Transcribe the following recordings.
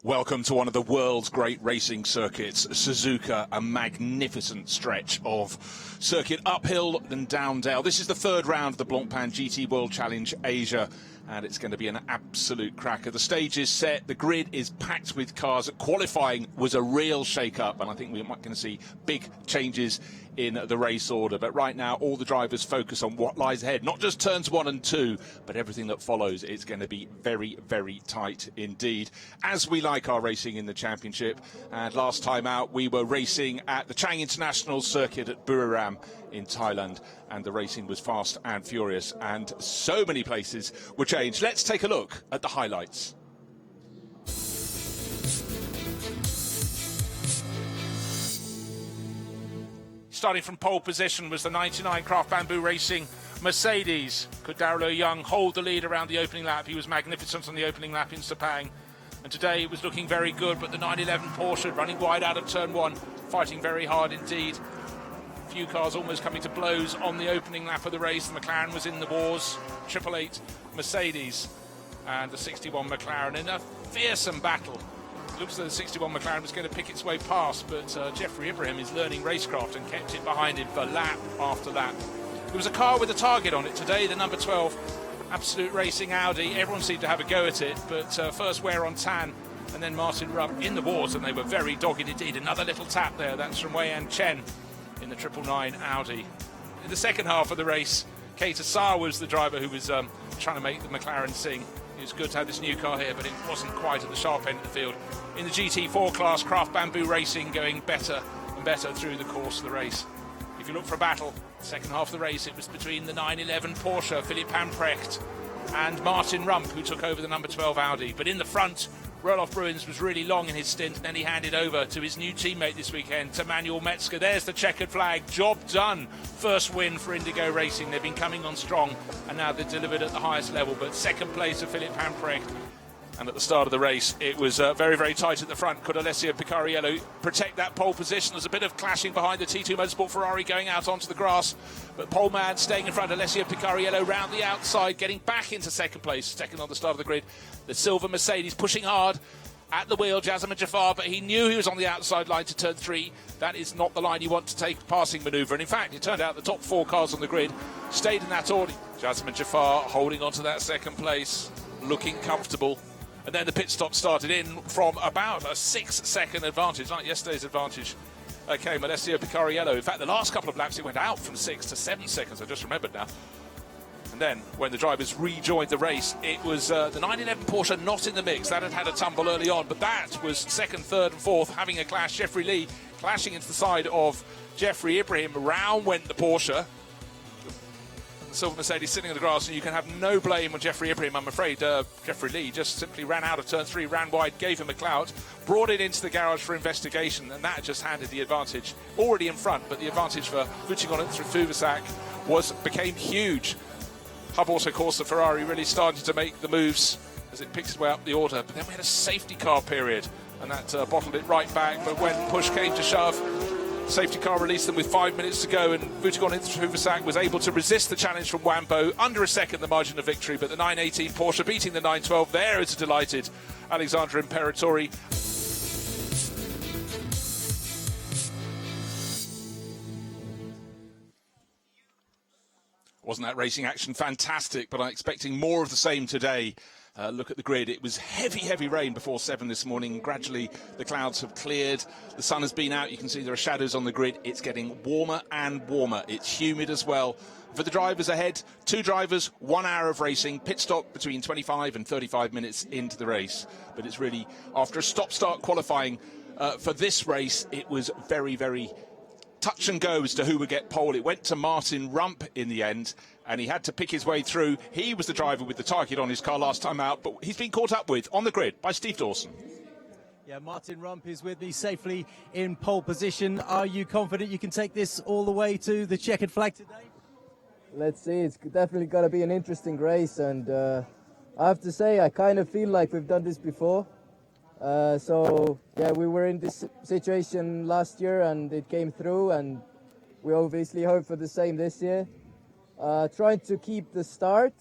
Welcome to one of the world's great racing circuits, SUZUKA, a magnificent stretch of circuit uphill and down dale. This is the third round of the Blancpain GT World Challenge Asia, and it's going to be an absolute cracker. The stage is set, the grid is packed with cars. Qualifying was a real shake-up, and I think we're going to see big changes in the race order. But right now, all the drivers focus on what lies ahead, not just turns 1 and 2, but everything that follows. It's going to be very, very tight indeed, as we like our racing in the championship. And last time out, we were racing at the Chang International Circuit at Buriram in Thailand, and the racing was fast and furious, and so many places were changed. Let's take a look at the highlights. Starting from pole position was the 99 Craft Bamboo Racing Mercedes. Could Darrell Young hold the lead around the opening lap? He was magnificent on the opening lap in Sepang. And today it was looking very good, but the 911 Porsche running wide out of turn 1, fighting very hard indeed. A few cars almost coming to blows on the opening lap of the race. The McLaren was in the wars. 888 Mercedes and the 61 McLaren in a fearsome battle. Looks as though the 61 McLaren was going to pick its way past, but Jeffrey Ibrahim is learning racecraft and kept it behind him for lap after lap. There was a car with a target on it today, the number 12 Absolute Racing Audi. Everyone seemed to have a go at it, but first Wear on Tan and then Martin Rump in the wars, and they were very dogged indeed. Another little tap there, that's from Wei An Chen in the 999 Audi. In the second half of the race, Keita Saar was the driver who was trying to make the McLaren sing. It was good to have this new car here, but it wasn't quite at the sharp end of the field. In the GT4 class, Craft Bamboo Racing going better and better through the course of the race. If you look for a battle, second half of the race, it was between the 911 Porsche, Philipp Hamprecht, and Martin Rump, who took over the number 12 Audi. But in the front, Roloff Bruins was really long in his stint, and then he handed over to his new teammate this weekend, to Manuel Metzger. There's the checkered flag. Job done. First win for Indigo Racing. They've been coming on strong, and now they're delivered at the highest level. But second place for Philipp Hamprecht. And at the start of the race, it was very, very tight at the front. Could Alessio Picariello protect that pole position? There's a bit of clashing behind the T2 Motorsport Ferrari going out onto the grass. But pole man staying in front. Alessio Picariello round the outside, getting back into second place. Second on the start of the grid. The silver Mercedes pushing hard at the wheel, Jasmine Jafar, but he knew he was on the outside line to turn 3. That is not the line you want to take passing manoeuvre. And in fact, it turned out the top 4 cars on the grid stayed in that order. Jasmine Jafar holding on to that second place, looking comfortable. And then the pit stop started in from about a 6-second advantage, like yesterday's advantage. Okay, Alessio Picariello. In fact, the last couple of laps, it went out from 6 to 7 seconds. I just remembered now. And then, when the drivers rejoined the race, it was the 911 Porsche not in the mix. That had had a tumble early on, but that was second, third, and fourth, having a clash. Jeffrey Lee clashing into the side of Jeffrey Ibrahim. Round went the Porsche. Silver Mercedes sitting in the grass, and you can have no blame on Jeffrey Ibrahim, I'm afraid. Jeffrey Lee just simply ran out of turn 3, ran wide, gave him a clout, brought it into the garage for investigation, and that just handed the advantage already in front. But the advantage for Vuccic through Fuvasak became huge. Hub Auto Corsa Ferrari really started to make the moves as it picks its way up the order. But then we had a safety car period, and that bottled it right back. But when push came to shove, safety car released them with 5 minutes to go, and Vuccic was able to resist the challenge from Wambo. Under a second, the margin of victory, but the 918 Porsche beating the 912. There is a delighted Alexandra Imperatori. Wasn't that racing action fantastic? But I'm expecting more of the same today. Look at the grid. It was heavy, heavy rain before 7 this morning. Gradually, the clouds have cleared. The sun has been out. You can see there are shadows on the grid. It's getting warmer and warmer. It's humid as well. For the drivers ahead, 2 drivers, 1 hour of racing. Pit stop between 25 and 35 minutes into the race. But it's really, after a stop-start qualifying for this race, it was very, very touch and go as to who would get pole. It went to Martin Rump in the end, and he had to pick his way through. He was the driver with the target on his car last time out, but he's been caught up with on the grid by Steve Dawson. Yeah, Martin Rump is with me safely in pole position. Are you confident you can take this all the way to the checkered flag today? Let's see. It's definitely going to be an interesting race, and I have to say I kind of feel like we've done this before. So yeah, we were in this situation last year and it came through, and we obviously hope for the same this year. Trying to keep the start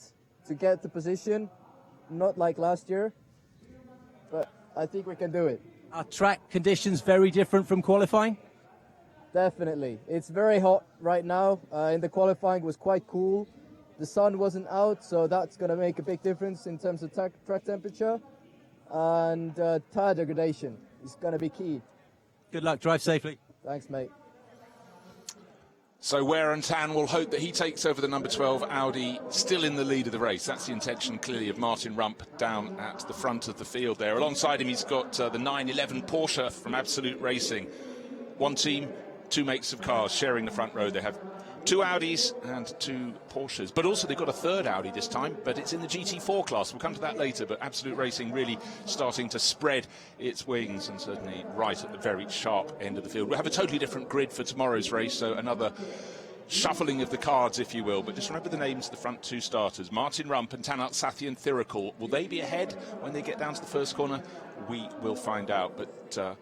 to get the position, not like last year, but I think we can do it. Are track conditions very different from qualifying? Definitely. It's very hot right now. In the qualifying it was quite cool. The sun wasn't out, so that's going to make a big difference in terms of track temperature. And tire degradation is going to be key. Good luck, drive safely. Thanks, mate. So Wear and Tan will hope that he takes over the number 12 Audi, still in the lead of the race. That's the intention, clearly, of Martin Rump down at the front of the field there. Alongside him, he's got the 911 Porsche from Absolute Racing. One team, two makes of cars sharing the front row. They have two Audis and two Porsches, but also they've got a third Audi this time, but it's in the GT4 class. We'll come to that later, but Absolute Racing really starting to spread its wings, and certainly right at the very sharp end of the field. We'll have a totally different grid for tomorrow's race, so another shuffling of the cards, if you will. But just remember the names of the front two starters, Martin Rump and Tanat Sathyan Thirikul. Will they be ahead when they get down to the first corner? We will find out, but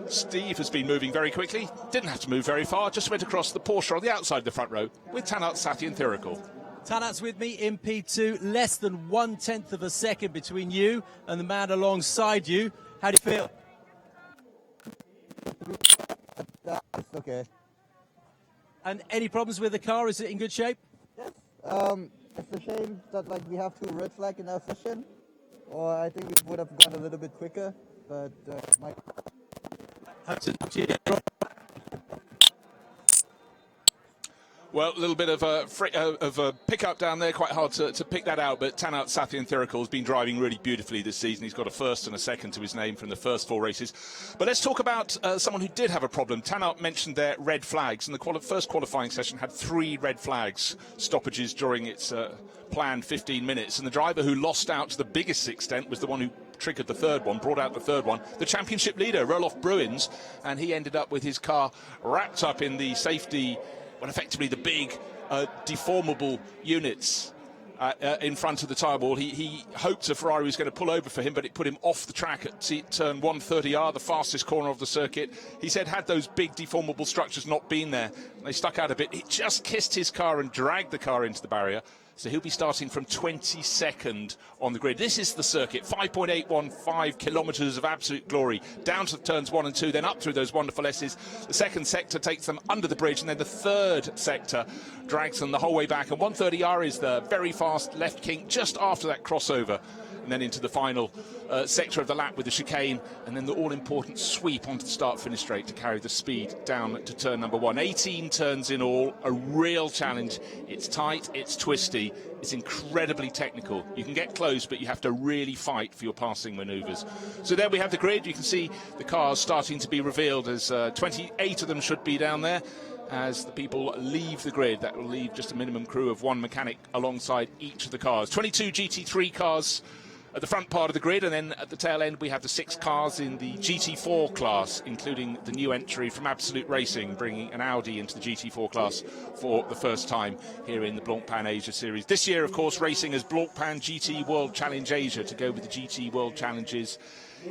Steve has been moving very quickly, didn't have to move very far, just went across the Porsche on the outside of the front row with Tanat Sathyan Thirikul. Tanat's with me in P2, less than 1/10 of a second between you and the man alongside you. How do you feel? It's okay. And any problems with the car? Is it in good shape? Yes. It's a shame that we have two red flags in our session, or I think we would have gone a little bit quicker. But Well, a little bit of a pickup down there, quite hard to pick that out, but Tanat Sathyan Thirikul has been driving really beautifully this season. He's got a first and a second to his name from the first four races. But let's talk about someone who did have a problem. Tanat mentioned their red flags, and the first qualifying session had 3 red flags, stoppages during its planned 15 minutes, and the driver who lost out to the biggest extent was the one who triggered the third one, brought out the third one, the championship leader, Roloff Bruins, and he ended up with his car wrapped up in the safety, well, effectively the big deformable units in front of the tyre wall. He hoped a Ferrari was going to pull over for him, but it put him off the track at turn 130R, the fastest corner of the circuit. He said had those big deformable structures not been there, they stuck out a bit, he just kissed his car and dragged the car into the barrier. So he'll be starting from 22nd on the grid. This is the circuit, 5.815 kilometres of absolute glory, down to turns 1 and 2, then up through those wonderful S's. The second sector takes them under the bridge, and then the third sector drags them the whole way back. And 130R is the very fast left kink just after that crossover, and then into the final sector of the lap with the chicane, and then the all-important sweep onto the start-finish straight to carry the speed down to turn number 1. 18 turns in all, a real challenge. It's tight, it's twisty, it's incredibly technical. You can get close, but you have to really fight for your passing manoeuvres. So there we have the grid. You can see the cars starting to be revealed, as 28 of them should be down there. As the people leave the grid, that will leave just a minimum crew of 1 mechanic alongside each of the cars. 22 GT3 cars at the front part of the grid, and then at the tail end we have the 6 cars in the GT4 class, including the new entry from Absolute Racing, bringing an Audi into the GT4 class for the first time here in the Blancpain Asia Series. This year, of course, racing as Blancpain GT World Challenge Asia to go with the GT World Challenges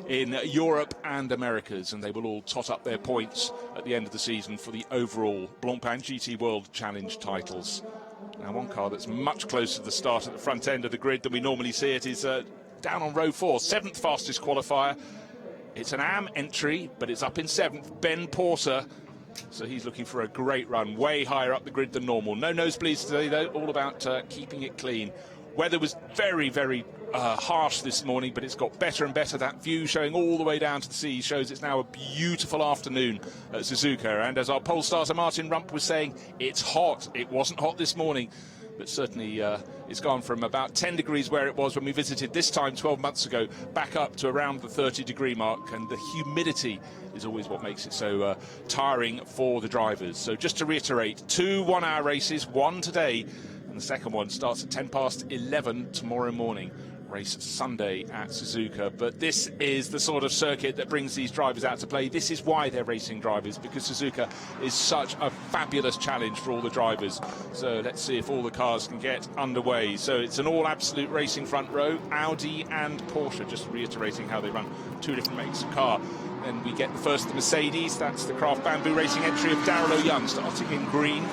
in Europe and Americas, and they will all tot up their points at the end of the season for the overall Blancpain GT World Challenge titles. Now, one car that's much closer to the start at the front end of the grid than we normally see it is down on row 4, 7th fastest qualifier. It's an AM entry, but it's up in 7th, Ben Porter. So he's looking for a great run, way higher up the grid than normal. No nosebleeds today, though, all about keeping it clean. Weather was very, very harsh this morning, but it's got better and better. That view showing all the way down to the sea shows it's now a beautiful afternoon at SUZUKA. And as our pole starter Martin Rump was saying, it's hot. It wasn't hot this morning, but certainly it's gone from about 10 degrees where it was when we visited this time 12 months ago, back up to around the 30-degree mark, and the humidity is always what makes it so tiring for the drivers. So just to reiterate, 2 one-hour races, one today, and the second one starts at 11:10 tomorrow morning. Race Sunday at SUZUKA. But this is the sort of circuit that brings these drivers out to play. This is why they're racing drivers, because SUZUKA is such a fabulous challenge for all the drivers. So let's see if all the cars can get underway. So it's an all Absolute Racing front row, Audi and Porsche, just reiterating how they run 2 different makes of car. Then we get the first, the Mercedes. That's the Craft Bamboo Racing entry of Darryl O'Young, starting in green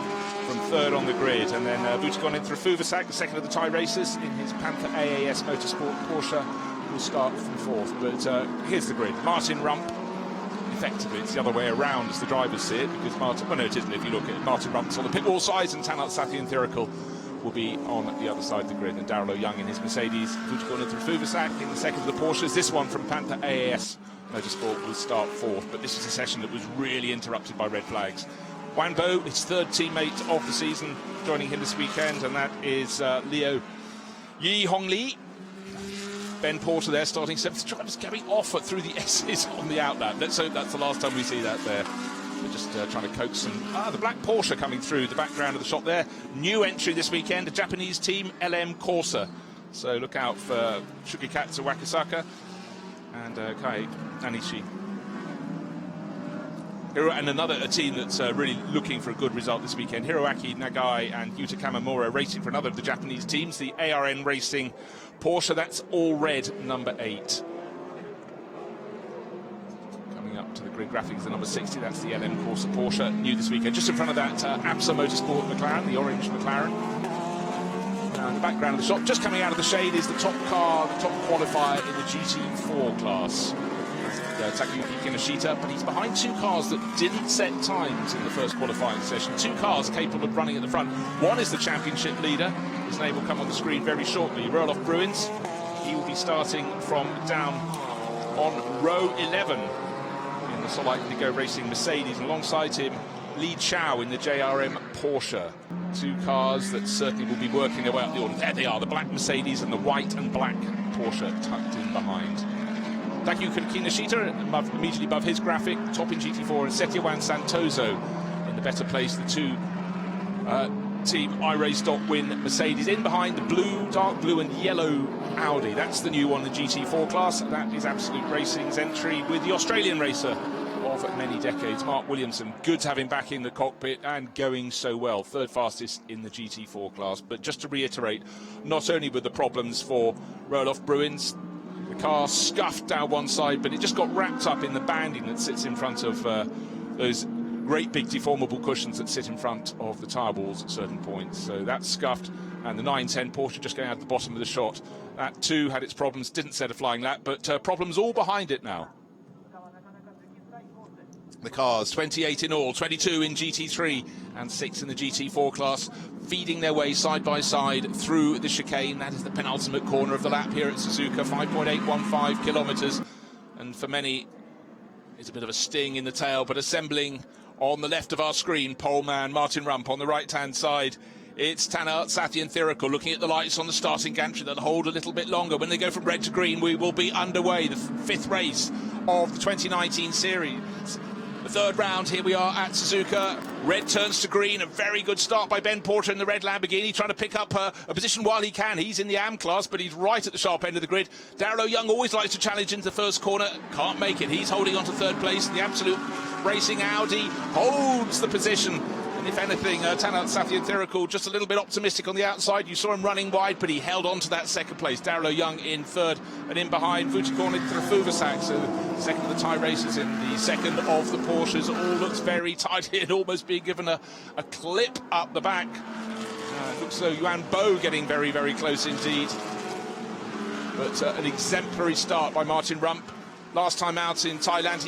from 3rd on the grid, and then Butagon in through Fuvasak, the second of the tie races in his Panther AAS Motorsport Porsche, will start from fourth. But here's the grid. Martin Rump. Effectively, it's the other way around as the drivers see it, because Martin, well, no, it isn't. If you look at it, Martin Rump's on the pit wall side, and Tanat Sathyanthirikul will be on the other side of the grid. And Darrell Young in his Mercedes, Vucicon and Fuvasak in the second of the Porsches. This one from Panther AAS Motorsport will start fourth, but this is a session that was really interrupted by red flags. Wan Bo, his third teammate of the season, joining him this weekend, and that is Leo Yi Hong Lee. Ben Porter there starting seventh. Drivers going off through the S's on the outlap. Let's hope that's the last time we see that there. We're just trying to coax some. The black Porsche coming through the background of the shot there. New entry this weekend, a Japanese team, LM Corsa. So look out for Shugikatsu Wakasaka and Kai Anishi. And another team that's really looking for a good result this weekend. Hiroaki Nagai and Yuta Kamamura racing for another of the Japanese teams, the ARN Racing Porsche. That's all red, number 8. Coming up to the grid graphics, the number 60, that's the LM Corsa Porsche, new this weekend. Just in front of that APSA Motorsport McLaren, the orange McLaren. In the background of the shot, just coming out of the shade, is the top car, the top qualifier in the GT4 class. Takayuki Kinoshita, but he's behind 2 cars that didn't set times in the first qualifying session. 2 cars capable of running at the front. One is the championship leader. His name will come on the screen very shortly. Roelof Bruins. He will be starting from down on row 11 in the Solite Indigo Racing Mercedes. And alongside him, Li Chao in the JRM Porsche. 2 cars that certainly will be working their way up the order. There they are, the black Mercedes and the white and black Porsche tucked in behind. Takayuki Kinoshita, immediately above his graphic, top in GT4, and Setyawan Santoso in the better place. The 2 Team iRace.win Mercedes in behind the blue, dark blue and yellow Audi. That's the new one, the GT4 class. That is Absolute Racing's entry with the Australian racer of many decades, Mark Williamson. Good to have him back in the cockpit and going so well. 3rd fastest in the GT4 class. But just to reiterate, not only were the problems for Roelof Bruins, the car scuffed down one side, but it just got wrapped up in the banding that sits in front of those great big deformable cushions that sit in front of the tyre walls at certain points. So that's scuffed, and the 910 Porsche just going out the bottom of the shot. That too had its problems, didn't set a flying lap, but problems all behind it now. The cars, 28 in all, 22 in GT3 and 6 in the GT4 class, feeding their way side by side through the chicane. That is the penultimate corner of the lap here at Suzuka, 5.815 kilometres. And for many, it's a bit of a sting in the tail, but assembling on the left of our screen, pole man Martin Rump. On the right-hand side, it's Tanat Sathyanthirikul looking at the lights on the starting gantry that'll hold a little bit longer. When they go from red to green, we will be underway, the 5th race of the 2019 series. The 3rd round, here we are at Suzuka. Red turns to green, a very good start by Ben Porter in the red Lamborghini, trying to pick up a position while he can. He's in the AM class, but he's right at the sharp end of the grid. Darrell Young always likes to challenge into the first corner, can't make it. He's holding on to 3rd place. The Absolute Racing Audi holds the position. And if anything, Tanat Sathyanthirikul just a little bit optimistic on the outside. You saw him running wide, but he held on to that 2nd place. Darrell Young in 3rd, and in behind, Vucicon and Fuvasak. So the 2nd of the Thai racers in the 2nd of the Porsches. All looks very tight and almost being given a clip up the back. It looks as though Yuan Bo getting very, very close indeed. But an exemplary start by Martin Rump. Last time out in Thailand,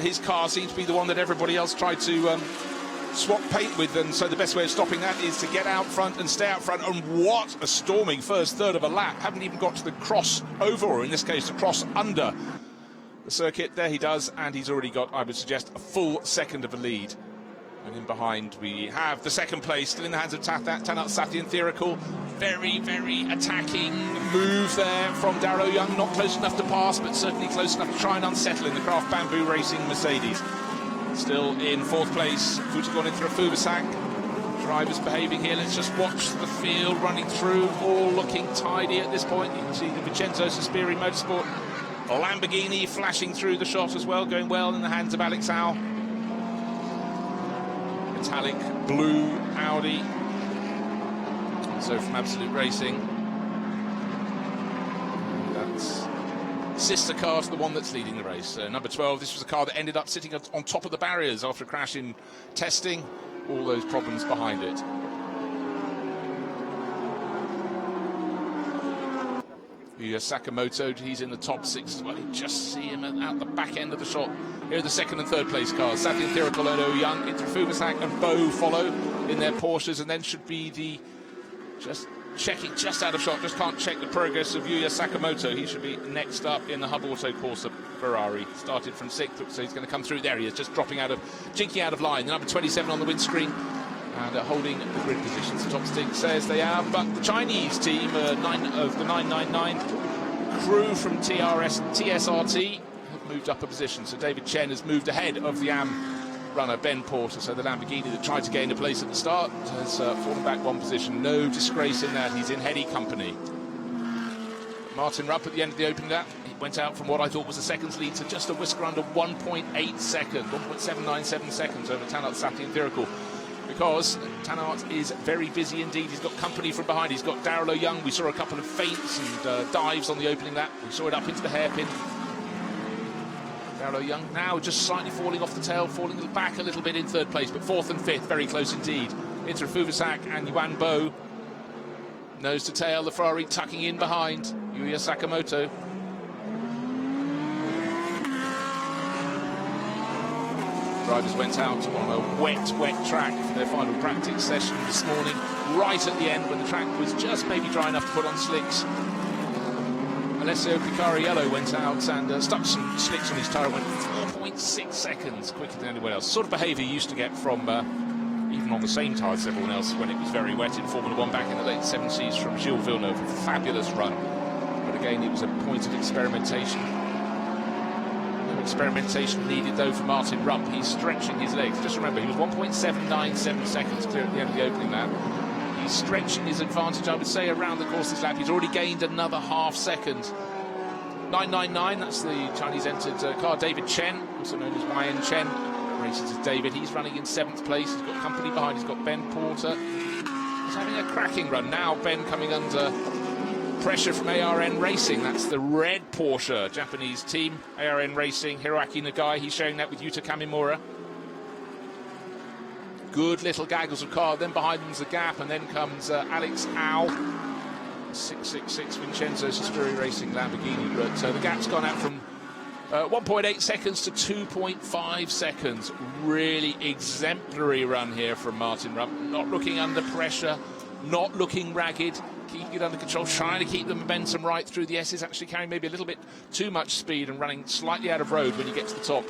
his car seemed to be the one that everybody else tried to swap paint with, and so the best way of stopping that is to get out front and stay out front. And what a storming first third of a lap. Haven't even got to the cross over, or in this case the cross under the circuit. There he does, and he's already got, I would suggest, a full 2nd of a lead. And in behind we have the 2nd place still in the hands of Tanat Sathyanthirikul. Very, very attacking move there from Darrell Young. Not close enough to pass, but certainly close enough to try and unsettle in the Craft Bamboo Racing Mercedes. Still in 4th place, Vucicon and Fuvasak. Drivers behaving here. Let's just watch the field running through, all looking tidy at this point. You can see the Vincenzo Sospiri Motorsport Lamborghini flashing through the shot as well, going well in the hands of Alex Au. Metallic blue Audi. So from Absolute Racing, that's sister car to the one that's leading the race. Number 12, this was a car that ended up sitting on top of the barriers after a crash in testing. All those problems behind it. Sakamoto, he's in the top 6 as well. You just see him out the back end of the shot. Here are the 2nd and 3rd place cars. Sathian Thirikolono Young, Fuvasak and Bo follow in their Porsches, and then should be the just checking just out of shot. Just can't check the progress of Yuya Sakamoto. He should be next up in the Hub Auto Corsa Ferrari. Started from 6th, so he's going to come through. There he is, just jinking out of line. The number 27 on the windscreen. And holding the grid positions. The top stick says they are, but the Chinese team, of the 999 crew from TSRT, have moved up a position. So David Chen has moved ahead of the runner Ben Porter. So the Lamborghini that tried to gain a place at the start has fallen back 1 position. No disgrace in that. He's in heady company. Martin Rupp at the end of the opening lap, he went out from what I thought was a seconds lead to just a whisker under 1.8 seconds, 1.797 seconds over Tanat Sathian Thirikol. Because Tanat is very busy indeed. He's got company from behind. He's got Daryl O'Young. We saw a couple of feints and dives on the opening lap. We saw it up into the hairpin. Daryl O'Young now just slightly falling off the tail, falling back a little bit in 3rd place, but 4th and 5th, very close indeed. Inter Fuvasak and Yuan Bo. Nose to tail, the Ferrari tucking in behind Yuya Sakamoto. Drivers went out on a wet track for their final practice session this morning, right at the end when the track was just maybe dry enough to put on slicks. Alessio Picariello went out and stuck some slicks on his tyre, went 4.6 seconds quicker than anyone else. Sort of behaviour you used to get from even on the same tyre as everyone else when it was very wet in Formula 1 back in the late 70s from Gilles Villeneuve. A fabulous run. But again, it was a point of experimentation. Experimentation needed though for Martin Rump. He's stretching his legs. Just remember, he was 1.797 seconds clear at the end of the opening lap. He's stretching his advantage, I would say, around the course of this lap. He's already gained another half second. 999, that's the Chinese entered car. David Chen, also known as YN Chen, races as David. He's running in 7th place. He's got company behind. He's got Ben Porter. He's having a cracking run. Now Ben coming under pressure from ARN Racing. That's the red Porsche Japanese team. ARN Racing, Hiroaki Nagai, he's showing that with Yuta Kamimura. Good little gaggles of car. Then behind them's the gap, and then comes Alex Au. 666 Vincenzo Sisteri Racing Lamborghini. But the gap's gone out from 1.8 seconds to 2.5 seconds. Really exemplary run here from Martin Rump. Not looking under pressure, not looking ragged. Keeping it under control, trying to keep the momentum right through the S's, actually carrying maybe a little bit too much speed and running slightly out of road when you get to the top.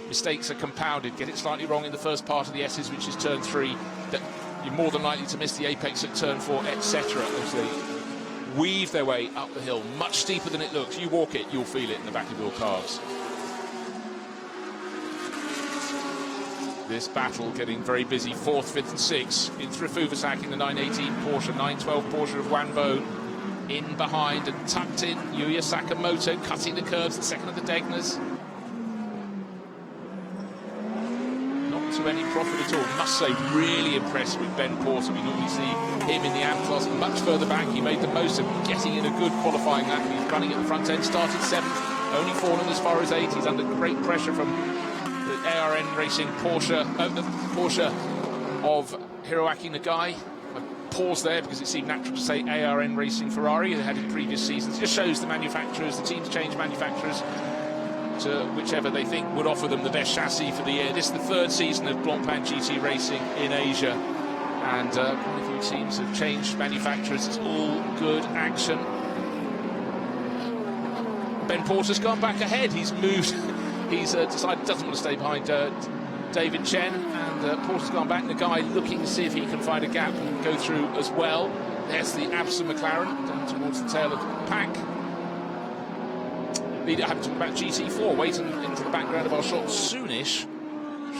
Mistakes are compounded. Get it slightly wrong in the first part of the S's, which is turn 3. That you're more than likely to miss the apex at turn 4, etc. as they weave their way up the hill. Much steeper than it looks. You walk it, you'll feel it in the back of your calves. This battle getting very busy. 4th, 5th and 6th. In Fuvasak in the 918 Porsche, 912 Porsche of Wanbo. In behind and tucked in, Yuya Sakamoto cutting the curves, the 2nd of the Degners. Not to any profit at all. Must say, really impressed with Ben Porter. We normally see him in the AM class much further back. He made the most of getting in a good qualifying lap. He's running at the front end, started 7th, only fallen as far as 8th. He's under great pressure from the ARN Racing Porsche, the Porsche of Hiroaki Nagai. I paused there because it seemed natural to say ARN Racing Ferrari. They had in previous seasons. It just shows the manufacturers, the teams change manufacturers to whichever they think would offer them the best chassis for the year. This is the 3rd season of Blancpain GT Racing in Asia, and quite a few teams have changed manufacturers. It's all good action. Ben Porter's gone back ahead. He's moved. He's decided doesn't want to stay behind David Chen, and Porter's gone back. The guy looking to see if he can find a gap and go through as well. There's the Absa McLaren down towards the tail of the pack. Leader, having to talk about GT4, waiting into the background of our shot soonish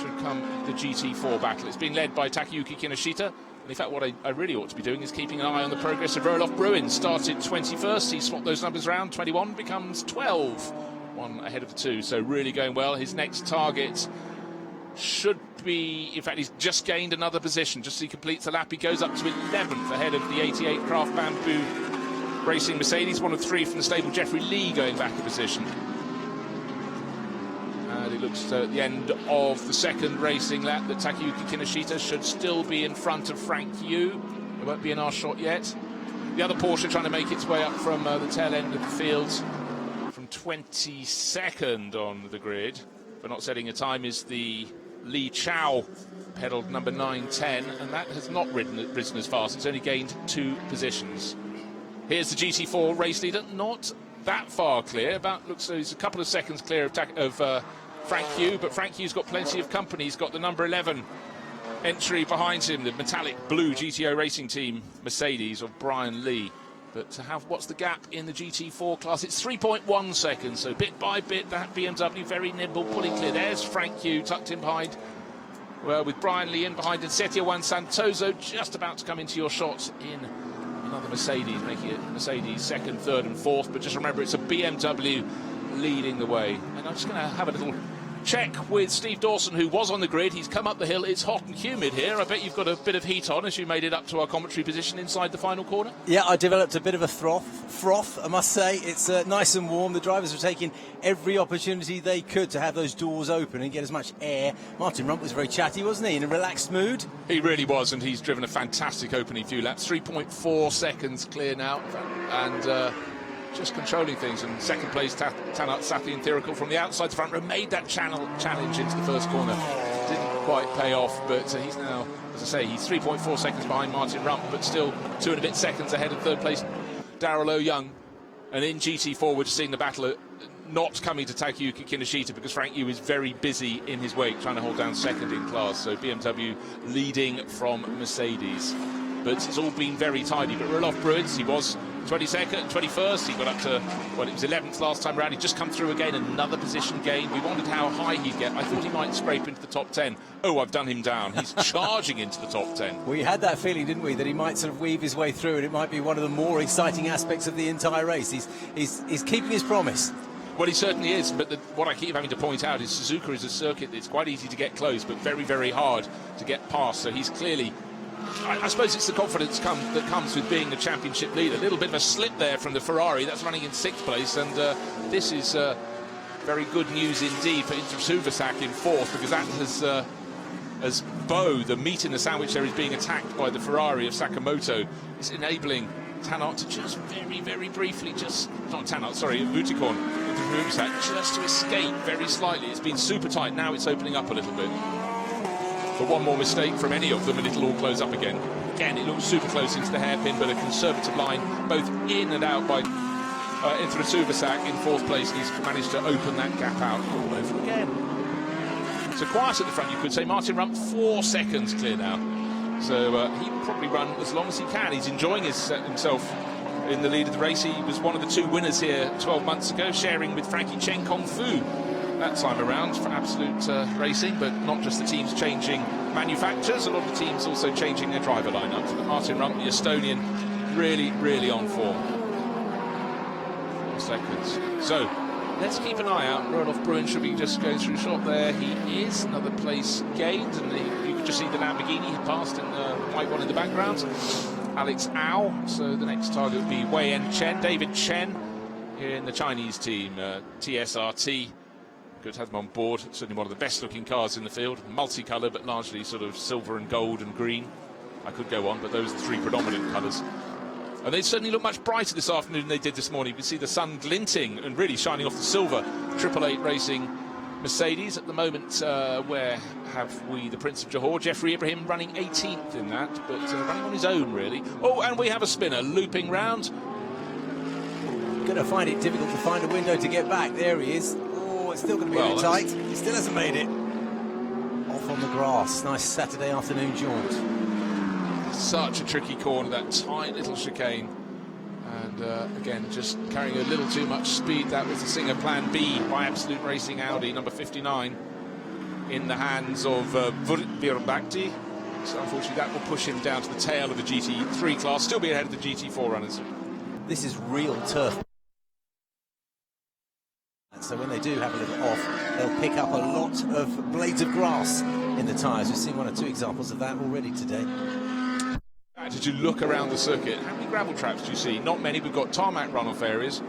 should come the GT4 battle. It's being led by Takayuki Kinoshita. And in fact, what I really ought to be doing is keeping an eye on the progress of Roloff Bruin. Started 21st, he swapped those numbers around. 21 becomes 12. One ahead of the 2, so really going well. His next target should be, in fact, he's just gained another position. Just as he completes the lap, he goes up to 11th ahead of the 88 Craft Bamboo Racing Mercedes. 1 of 3 from the stable. Jeffrey Lee going back a position. And it looks at the end of the 2nd racing lap that Takayuki Kinoshita should still be in front of Frank Yu. It won't be in our shot yet. The other Porsche trying to make its way up from the tail end of the field, from 22nd on the grid, but not setting a time, is the Li Chao pedalled number 910, and that has not risen as fast. It's only gained 2 positions. Here's the GT4 race leader, not that far clear, looks like he's a couple of seconds clear of Frank Hugh, but Frank Hugh's got plenty of company. He's got the number 11 entry behind him, the metallic blue GTO racing team Mercedes of Brian Lee. But what's the gap in the GT4 class? It's 3.1 seconds, so bit by bit that BMW very nimble, pulling clear. There's Frank Hugh tucked in behind, well, with Brian Lee in behind, and Setia Juan Santoso just about to come into your shot in another Mercedes, making it Mercedes second, third and fourth. But just remember, it's a BMW leading the way. And I'm just going to have a little check with Steve Dawson, who was on the grid. He's come up the hill. It's hot and humid here. I bet you've got a bit of heat on as you made it up to our commentary position inside the final corner. Yeah, I developed a bit of a froth, I must say. It's nice and warm. The drivers were taking every opportunity they could to have those doors open and get as much air. Martin Rump was very chatty, wasn't he, in a relaxed mood? He really was, and he's driven a fantastic opening few laps. 3.4 seconds clear now, and just controlling things. And second place, Tanat Sathi and Thirical from the outside the front row made that challenge into the first corner. Didn't quite pay off, but he's now, as I say, he's 3.4 seconds behind Martin Rump, but still 2 and a bit seconds ahead of third place Daryl O'Young. And in GT4, we're just seeing the battle not coming to Takayuki Kinoshita, because Frank Yu is very busy in his wake trying to hold down second in class. So BMW leading from Mercedes. But it's all been very tidy. But Roloff Bruins, he was 22nd, 21st, he got up to, well, it was 11th last time around. He'd just come through again, another position gain. We wondered how high he'd get. I thought he might scrape into the top 10. Oh, I've done him down. He's charging into the top 10. We had that feeling, didn't we, that he might sort of weave his way through, and it might be one of the more exciting aspects of the entire race. He's keeping his promise. Well, he certainly is, but what I keep having to point out is SUZUKA is a circuit that's quite easy to get close, but very, very hard to get past. So he's clearly, I suppose it's the confidence that comes with being the championship leader. A little bit of a slip there from the Ferrari. That's running in 6th place, and this is very good news indeed for Intercontinental in 4th, because that has, as Bo, the meat in the sandwich there, is being attacked by the Ferrari of Sakamoto, is enabling Tanat to just very, very briefly, just Butikon, just to escape very slightly. It's been super tight. Now it's opening up a little bit. But one more mistake from any of them and it'll all close up again. Again, it looks super close into the hairpin, but a conservative line, both in and out by Intercontinental in 4th place. He's managed to open that gap out all over again. So quiet at the front, you could say. Martin Rump 4 seconds clear now. So he will probably run as long as he can. He's enjoying himself in the lead of the race. He was one of the 2 winners here 12 months ago, sharing with Frankie Chen Kong Fu that time around for Absolute Racing. But not just the teams changing manufacturers, a lot of the teams also changing their driver lineups. But Martin Rump, the Estonian, really, really on form. 4 seconds. So let's keep an eye out. Roloff Bruin should be just going through shot there. He is another place gained, and you could just see the Lamborghini had passed in the white one in the background. Alex Au. So the next target would be Wei En Chen, David Chen in the Chinese team, TSRT. Good to have them on board. Certainly one of the best looking cars in the field. Multicolour, but largely sort of silver and gold and green. I could go on, but those are the 3 predominant colours. And they certainly look much brighter this afternoon than they did this morning. We see the sun glinting and really shining off the silver 888 Racing Mercedes. At the moment, where have we the Prince of Johor, Jeffrey Ibrahim, running 18th in that, but running on his own, really. Oh, and we have a spinner looping round. Going to find it difficult to find a window to get back. There he is. Oh, it's still going to be a bit tight. He still hasn't made it. Off on the grass. Nice Saturday afternoon jaunt. Such a tricky corner, that tight little chicane. And again, just carrying a little too much speed. That was the Singer Plan B by Absolute Racing Audi, number 59, in the hands of Virbakti. So unfortunately that will push him down to the tail of the GT3 class, still be ahead of the GT4 runners. This is real turf. So when they do have a little off, they'll pick up a lot of blades of grass in the tyres. We've seen 1 or 2 examples of that already today. Did you look around the circuit? How many gravel traps do you see? Not many. We've got tarmac runoff areas.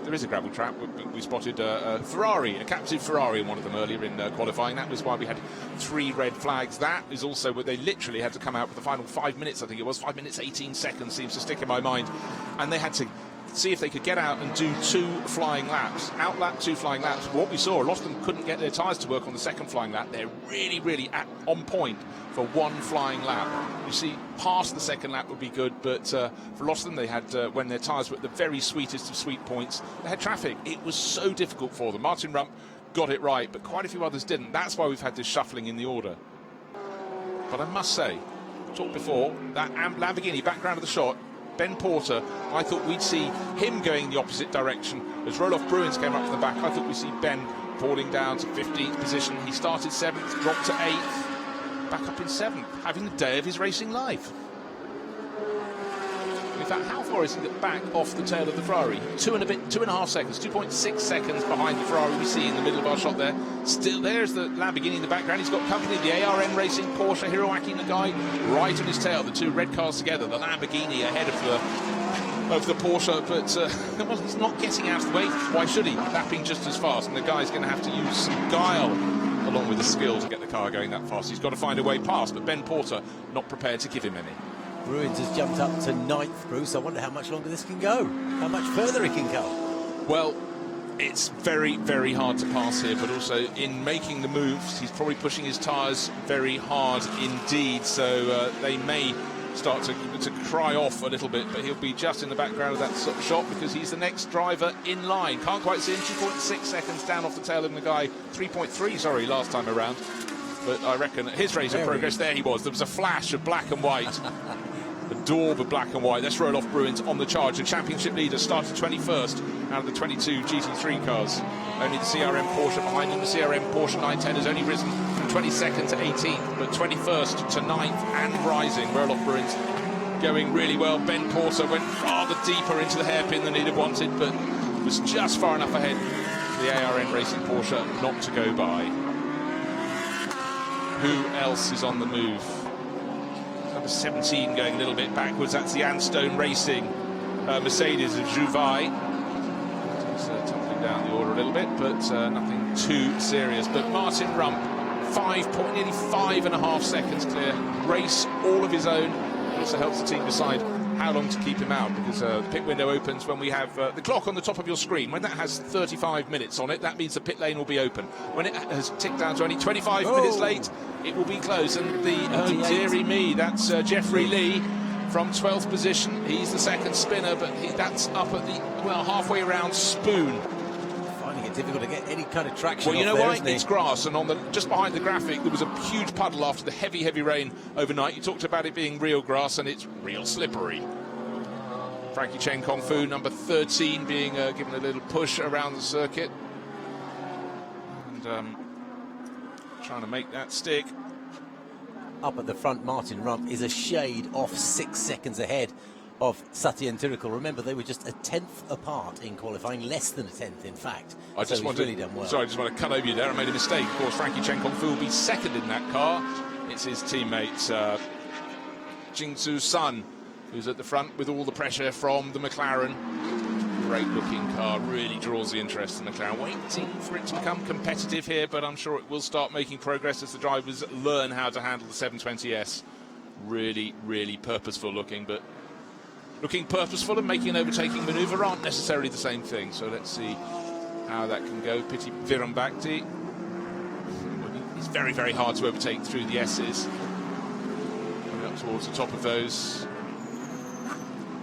there is a gravel trap. We spotted a Ferrari, a captive Ferrari in one of them earlier in qualifying. That was why we had 3 red flags. That is also where they literally had to come out for the final 5 minutes, I think it was. 5 minutes, 18 seconds seems to stick in my mind. And they had to see if they could get out and do 2 flying laps, outlap 2 flying laps. What we saw, a lot of them couldn't get their tyres to work on the second flying lap. They're really, really on point for 1 flying lap. You see, past the second lap would be good, but for a lot of them, they had, when their tyres were at the very sweetest of sweet points, they had traffic. It was so difficult for them. Martin Rump got it right, but quite a few others didn't. That's why we've had this shuffling in the order. But I must say, talked before, that Lamborghini background of the shot, Ben Porter, I thought we'd see him going the opposite direction. As Roloff Bruins came up from the back, I thought we'd see Ben falling down to 15th position. He started 7th, dropped to 8th, back up in 7th, having the day of his racing life. In fact, how far is he back off the tail of the Ferrari? 2.5 seconds, 2.6 seconds behind the Ferrari we see in the middle of our shot there. Still, there's the Lamborghini in the background. He's got company, the ARN Racing Porsche, Hiroaki Nagai, right on his tail. The 2 red cars together. The Lamborghini ahead of the Porsche, but well, he's not getting out of the way. Why should he? Lapping just as fast, and the guy's going to have to use some guile along with the skill to get the car going that fast. He's got to find a way past, but Ben Porter not prepared to give him any. Bruins has jumped up to 9th, Bruce. I wonder how much longer this can go, how much further it can go. Well, it's very, very hard to pass here, but also in making the moves, he's probably pushing his tyres very hard indeed, so they may start to cry off a little bit, but he'll be just in the background of that sort of shot because he's the next driver in line. Can't quite see him, 2.6 seconds down off the tail of the guy, 3.3, sorry, last time around. But I reckon at his rate of progress, there he was. There was a flash of black and white. The daub of black and white. Let's roll off Bruins on the charge. The championship leader started 21st out of the 22 GT3 cars. Only the CRM Porsche behind him. The CRM Porsche 910 has only risen from 22nd to 18th, but 21st to 9th and rising. Roloff Bruins going really well. Ben Porter went rather deeper into the hairpin than he'd have wanted, but was just far enough ahead for the ARN Racing Porsche not to go by. Who else is on the move? Number 17 going a little bit backwards. That's the Anstone Racing Mercedes of Jouvai. He's tumbling down the order a little bit, but nothing too serious. But Martin Rump, nearly 5.5 seconds clear. Race all of his own. It also helps the team decide how long to keep him out, because the pit window opens when we have the clock on the top of your screen. When that has 35 minutes on it, that means the pit lane will be open. When it has ticked down to only 25 minutes late, it will be closed. And the, oh dearie me, that's Jeffrey Lee from 12th position. He's the second spinner, but that's up at the, well, halfway around Spoon. Finding it difficult to get any kind of traction. Well, you know there, why? It's grass, and on the just behind the graphic, there was a huge puddle after the heavy, heavy rain overnight. You talked about it being real grass, and it's real slippery. Frankie Chen Kung Fu, number 13, being given a little push around the circuit. And trying to make that stick. Up at the front, Martin Rump is a shade off 6 seconds ahead of Satyen Tirikul. Remember, they were just a 10th apart in qualifying, less than a 10th, in fact. I just want really done well. Sorry, I just want to cut over you there. I made a mistake. Of course, Frankie Chen Kung Fu will be second in that car. It's his teammate, Jingsu Sun, who's at the front with all the pressure from the McLaren. Great looking car, really draws the interest in the McLaren. Waiting for it to become competitive here, but I'm sure it will start making progress as the drivers learn how to handle the 720S. Really, really purposeful looking, but looking purposeful and making an overtaking manoeuvre aren't necessarily the same thing. So let's see how that can go. Piti Virambhakti. It's very, very hard to overtake through the S's. Coming up towards the top of those.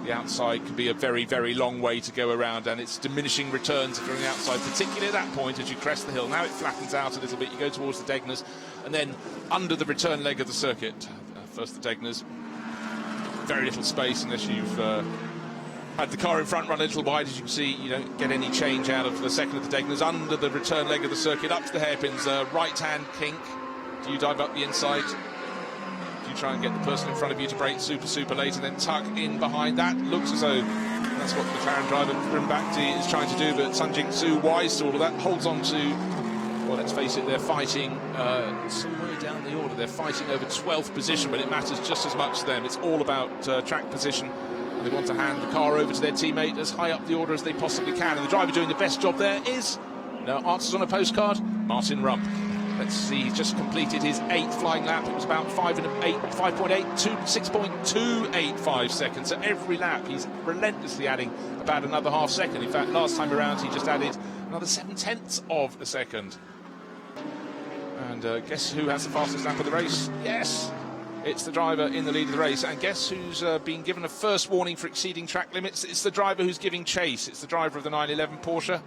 The outside can be a very, very long way to go around, and it's diminishing returns if you're on the outside, particularly at that point as you crest the hill. Now it flattens out a little bit. You go towards the Degners, and then under the return leg of the circuit. First the Degners. Very little space unless you've had the car in front run a little wide. As you can see, you don't get any change out of the second of the Degners. Under the return leg of the circuit, up to the hairpins. Right-hand kink. Do you dive up the inside? You try and get the person in front of you to brake super late and then tuck in behind. That looks as though that's what the McLaren driver Virambhakti is trying to do, but Sunjing Su, wise to all of that, holds on to, well, let's face it, they're fighting somewhere down the order. They're fighting over 12th position, but it matters just as much to them. It's all about track position They want to hand the car over to their teammate as high up the order as they possibly can. And the driver doing the best job there is, no answers on a postcard, Martin Rump. Let's see, he's just completed his 8th flying lap. It was about 5.8 to 6.285 seconds. So every lap he's relentlessly adding about another half second. In fact, last time around he just added another 7/10 of a second. And guess who has the fastest lap of the race? Yes, it's the driver in the lead of the race. And guess who's been given a first warning for exceeding track limits? It's the driver who's giving chase. It's the driver of the 911 Porsche.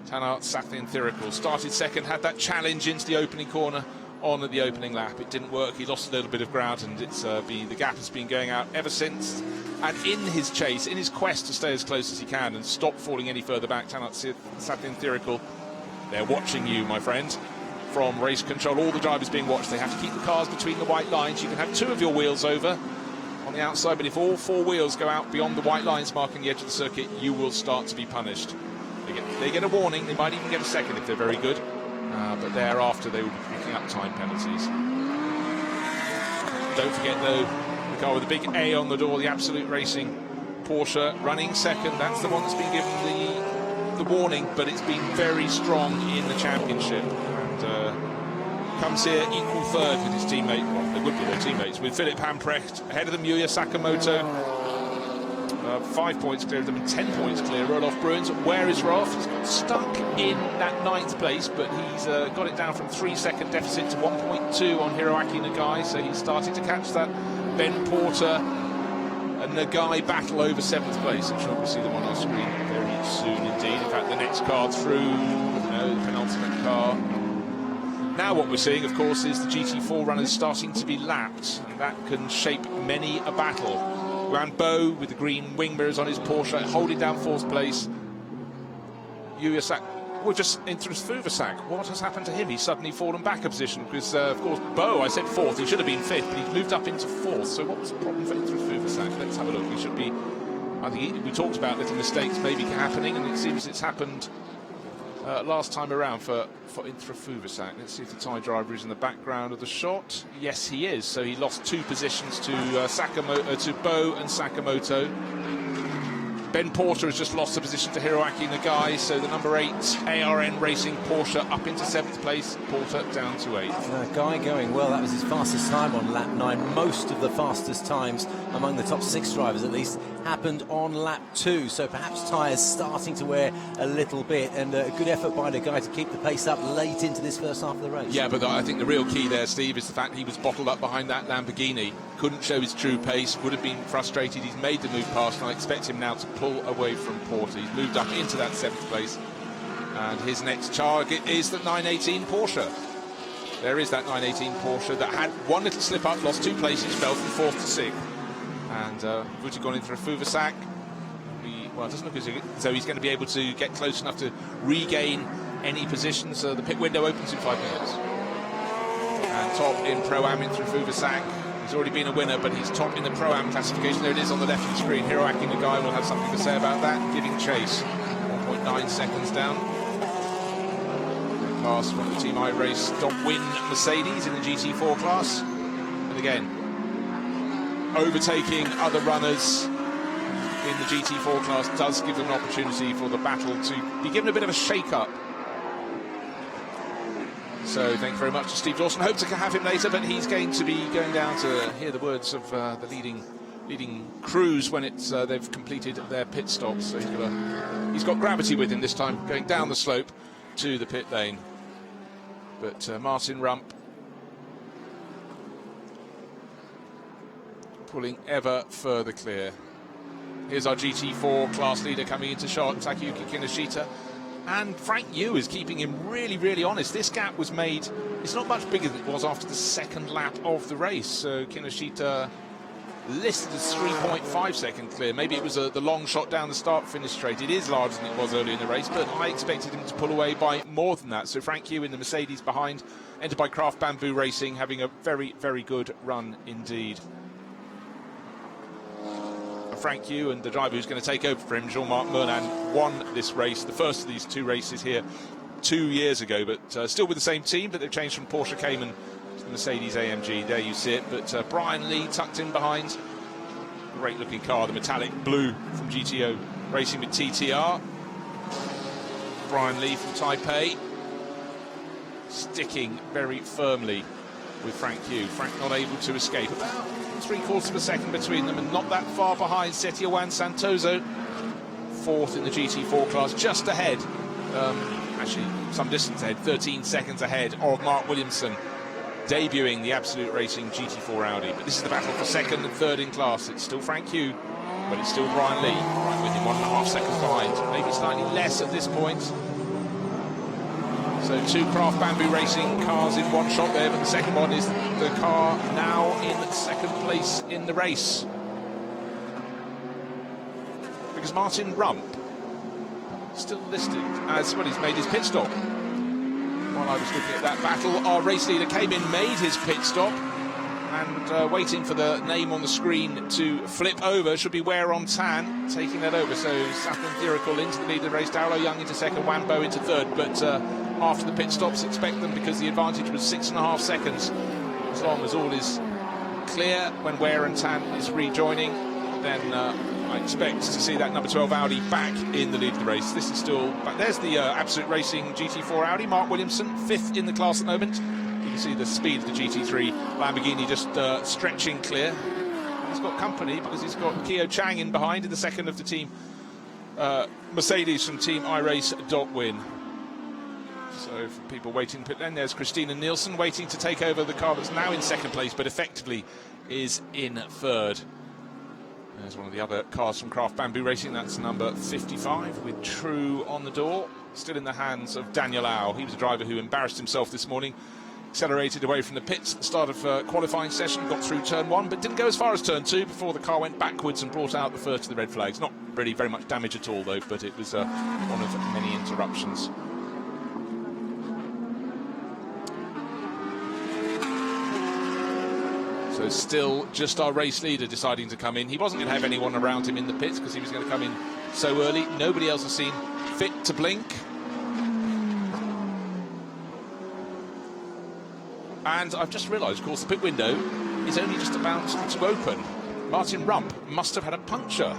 Tanart Sathin-Thirikul started second, had that challenge into the opening corner on the opening lap. It didn't work. He lost a little bit of ground, and the gap has been going out ever since. And in his chase, in his quest to stay as close as he can and stop falling any further back, Tanart Sathin-Thirikul, they're watching you, my friend. From race control, all the drivers being watched. They have to keep the cars between the white lines. You can have 2 of your wheels over on the outside, but if all 4 wheels go out beyond the white lines marking the edge of the circuit, you will start to be punished. They get a warning. They might even get a second if they're very good, but thereafter they will be picking up time penalties. Don't forget though, the car with the big A on the door, the Absolute Racing Porsche, running second. That's the one that's been given the warning, but it's been very strong in the championship, and comes here equal third with his teammate. Well, they would be their teammates, with Philip Hamprecht ahead of them. Yuya Sakamoto 5 points clear of them and 10 points clear. Roloff Bruins. Where is Rolf? He's got stuck in that 9th place, but he's got it down from 3-second deficit to 1.2 on Hiroaki Nagai, so he's starting to catch that. Ben Porter and Nagai battle over 7th place. I'm sure we'll see them on our screen very soon indeed. In fact, the next car through, the penultimate car. Now what we're seeing, of course, is the GT4 runners starting to be lapped, and that can shape many a battle. Bo with the green wing mirrors on his Porsche, holding down 4th place. Yuya Sak, well, just Fuvasak. What has happened to him? He's suddenly fallen back a position because, of course, Bo, I said 4th, he should have been 5th, but he's moved up into 4th. So what was the problem for Fuvasak? Let's have a look. He should be, I think we talked about little mistakes maybe happening, and it seems it's happened last time around for Fuvasak. Let's see if the Thai driver is in the background of the shot. Yes, he is. So he lost 2 positions to to Bo and Sakamoto. Ben Porter has just lost a position to Hiroaki Nagai. So the number 8 ARN Racing Porsche up into 7th place. Porter down to 8th. Nagai going well. That was his fastest time on lap 9. Most of the fastest times among the top 6 drivers, at least, happened on lap 2. So perhaps tyres starting to wear a little bit, and a good effort by Nagai to keep the pace up late into this first half of the race. Yeah, but I think the real key there, Steve, is the fact he was bottled up behind that Lamborghini. Couldn't show his true pace, would have been frustrated. He's made the move past, and I expect him now to pull away from Porter. He's moved up into that 7th place, and his next target is the 918 Porsche. There is that 918 Porsche that had one little slip up, lost 2 places, fell from 4th to 6th. And Vuti gone in for a Fuvasak. Well, it doesn't look as though he's going to be able to get close enough to regain any positions. The pit window opens in 5 minutes. And top in Pro-Am in through Fuvasak. He's already been a winner, but he's top in the Pro-Am classification. There it is on the left of the screen. Hiroaki Nagai will have something to say about that. Giving chase. 1.9 seconds down. Past one of the Team iRace Win Mercedes in the GT4 class. And again, overtaking other runners in the GT4 class does give them an opportunity for the battle to be given a bit of a shake-up. So thank you very much to Steve Dawson. Hope to have him later, but he's going to be going down to hear the words of the leading crews when they've completed their pit stops. So he's got gravity with him this time, going down the slope to the pit lane. But Martin Rump pulling ever further clear. Here's our GT4 class leader coming into shot, Takayuki Kinoshita. And Frank Yu is keeping him really, really honest. This gap was made, it's not much bigger than it was after the 2nd lap of the race. So Kinoshita listed as 3.5 second clear. Maybe it was the long shot down the start-finish straight. It is larger than it was earlier in the race, but I expected him to pull away by more than that. So Frank Yu in the Mercedes behind, entered by Craft Bamboo Racing, having a very, very good run indeed. Frank Yu and the driver who's going to take over for him, Jean-Marc Mernan, won this race, the first of these 2 races here 2 years ago, but still with the same team, but they've changed from Porsche Cayman to the Mercedes AMG. There you see it, but Brian Lee tucked in behind Great looking car, the metallic blue from GTO Racing with TTR. Brian Lee from Taipei sticking very firmly with Frank Yu. Frank not able to escape. About 3/4 of a second between them, and not that far behind Setia Juan Santoso, fourth in the GT4 class, just ahead, actually some distance ahead, 13 seconds ahead of Mark Williamson, debuting the Absolute Racing GT4 Audi. But this is the battle for second and third in class. It's still Frank Yu, but it's still Brian Lee right with him, 1.5 seconds behind, maybe slightly less at this point. So two Craft Bamboo Racing cars in one shot there, but the second one is the car now in second place in the race. Because Martin Rump, still listed as, well, he's made his pit stop. While I was looking at that battle, our race leader came in, made his pit stop, and waiting for the name on the screen to flip over should be Wear on Tan, taking that over. So Saffron Theorical into the lead of the race, Darlow Young into second, Wambo into third, but after the pit stops, expect them, because the advantage was 6.5 seconds. As long as all is clear when Wear and Tan is rejoining, then I expect to see that number 12 Audi back in the lead of the race. This is still, but there's the Absolute Racing GT4 Audi, Mark Williamson, 5th in the class at the moment. You can see the speed of the GT3 Lamborghini just stretching clear. He's got company because he's got Keo Chang in behind in the second of the team Mercedes from Team iRace.win. So for people waiting pit lane, there's Christina Nielsen waiting to take over the car that's now in second place, but effectively is in third. There's one of the other cars from Craft Bamboo Racing, that's number 55 with True on the door, still in the hands of Daniel Lau. He was a driver who embarrassed himself this morning, accelerated away from the pits at the start of qualifying session, got through turn 1, but didn't go as far as turn 2 before the car went backwards and brought out the first of the red flags. Not really very much damage at all though, but it was one of many interruptions. So still just our race leader deciding to come in. He wasn't going to have anyone around him in the pits because he was going to come in so early. Nobody else has seen fit to blink. And I've just realised, of course, the pit window is only just about to open. Martin Rump must have had a puncture.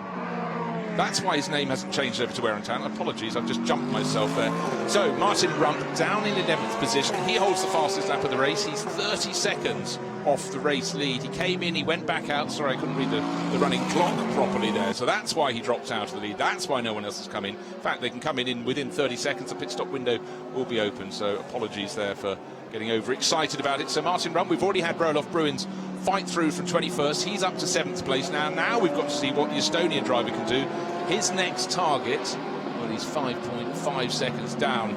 That's why his name hasn't changed over to Wear and Tan. Apologies, I've just jumped myself there. So Martin Rump down in 11th position. He holds the fastest lap of the race. He's 30 seconds off the race lead. He came in, he went back out. Sorry, I couldn't read the running clock properly there. So that's why he dropped out of the lead. That's why no one else has come in. In fact, they can come in within 30 seconds. The pit stop window will be open. So apologies there for getting overexcited about it. So Martin Rump, we've already had Roloff Bruins fight through from 21st. He's up to 7th place now. Now we've got to see what the Estonian driver can do. His next target, well, he's 5.5 seconds down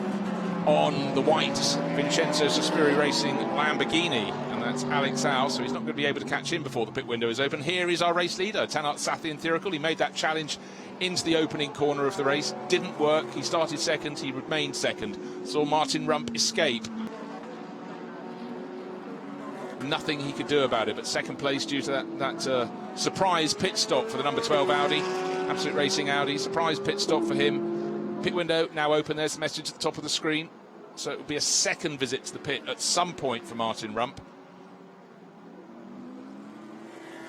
on the white Vincenzo Sospiri Racing Lamborghini, and that's Alex Au, so he's not going to be able to catch him before the pit window is open. Here is our race leader, Tanat Sathian Theorical. He made that challenge into the opening corner of the race. Didn't work. He started second. He remained second. Saw Martin Rump escape. Nothing he could do about it, but second place due to that surprise pit stop for the number 12 Audi, Absolute Racing Audi. Surprise pit stop for him. Pit window now open. There's the message at the top of the screen. So it will be a second visit to the pit at some point for Martin Rump.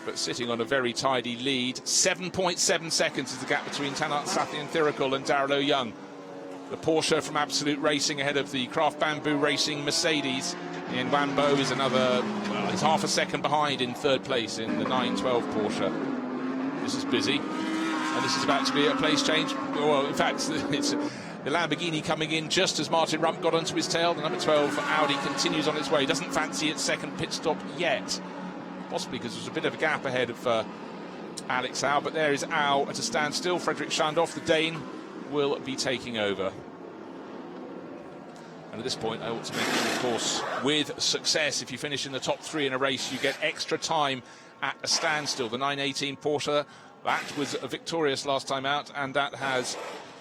But sitting on a very tidy lead. 7.7 seconds is the gap between Tanat Sathian Theorical and Darlow Young. The Porsche from Absolute Racing ahead of the Craft Bamboo Racing Mercedes. Ian Wambo is another, well, he's half a second behind in third place in the 912 Porsche. This is busy, and this is about to be a place change. Well, in fact, it's the Lamborghini coming in just as Martin Rump got onto his tail. The number 12 Audi continues on its way. Doesn't fancy its second pit stop yet, possibly because there's a bit of a gap ahead of Alex Au, but there is Au at a standstill. Frederick Schandorf, the Dane, will be taking over. And at this point, I ought to mention, of course, with success, if you finish in the top 3 in a race, you get extra time at a standstill. The 918 Porsche, that was victorious last time out, and that has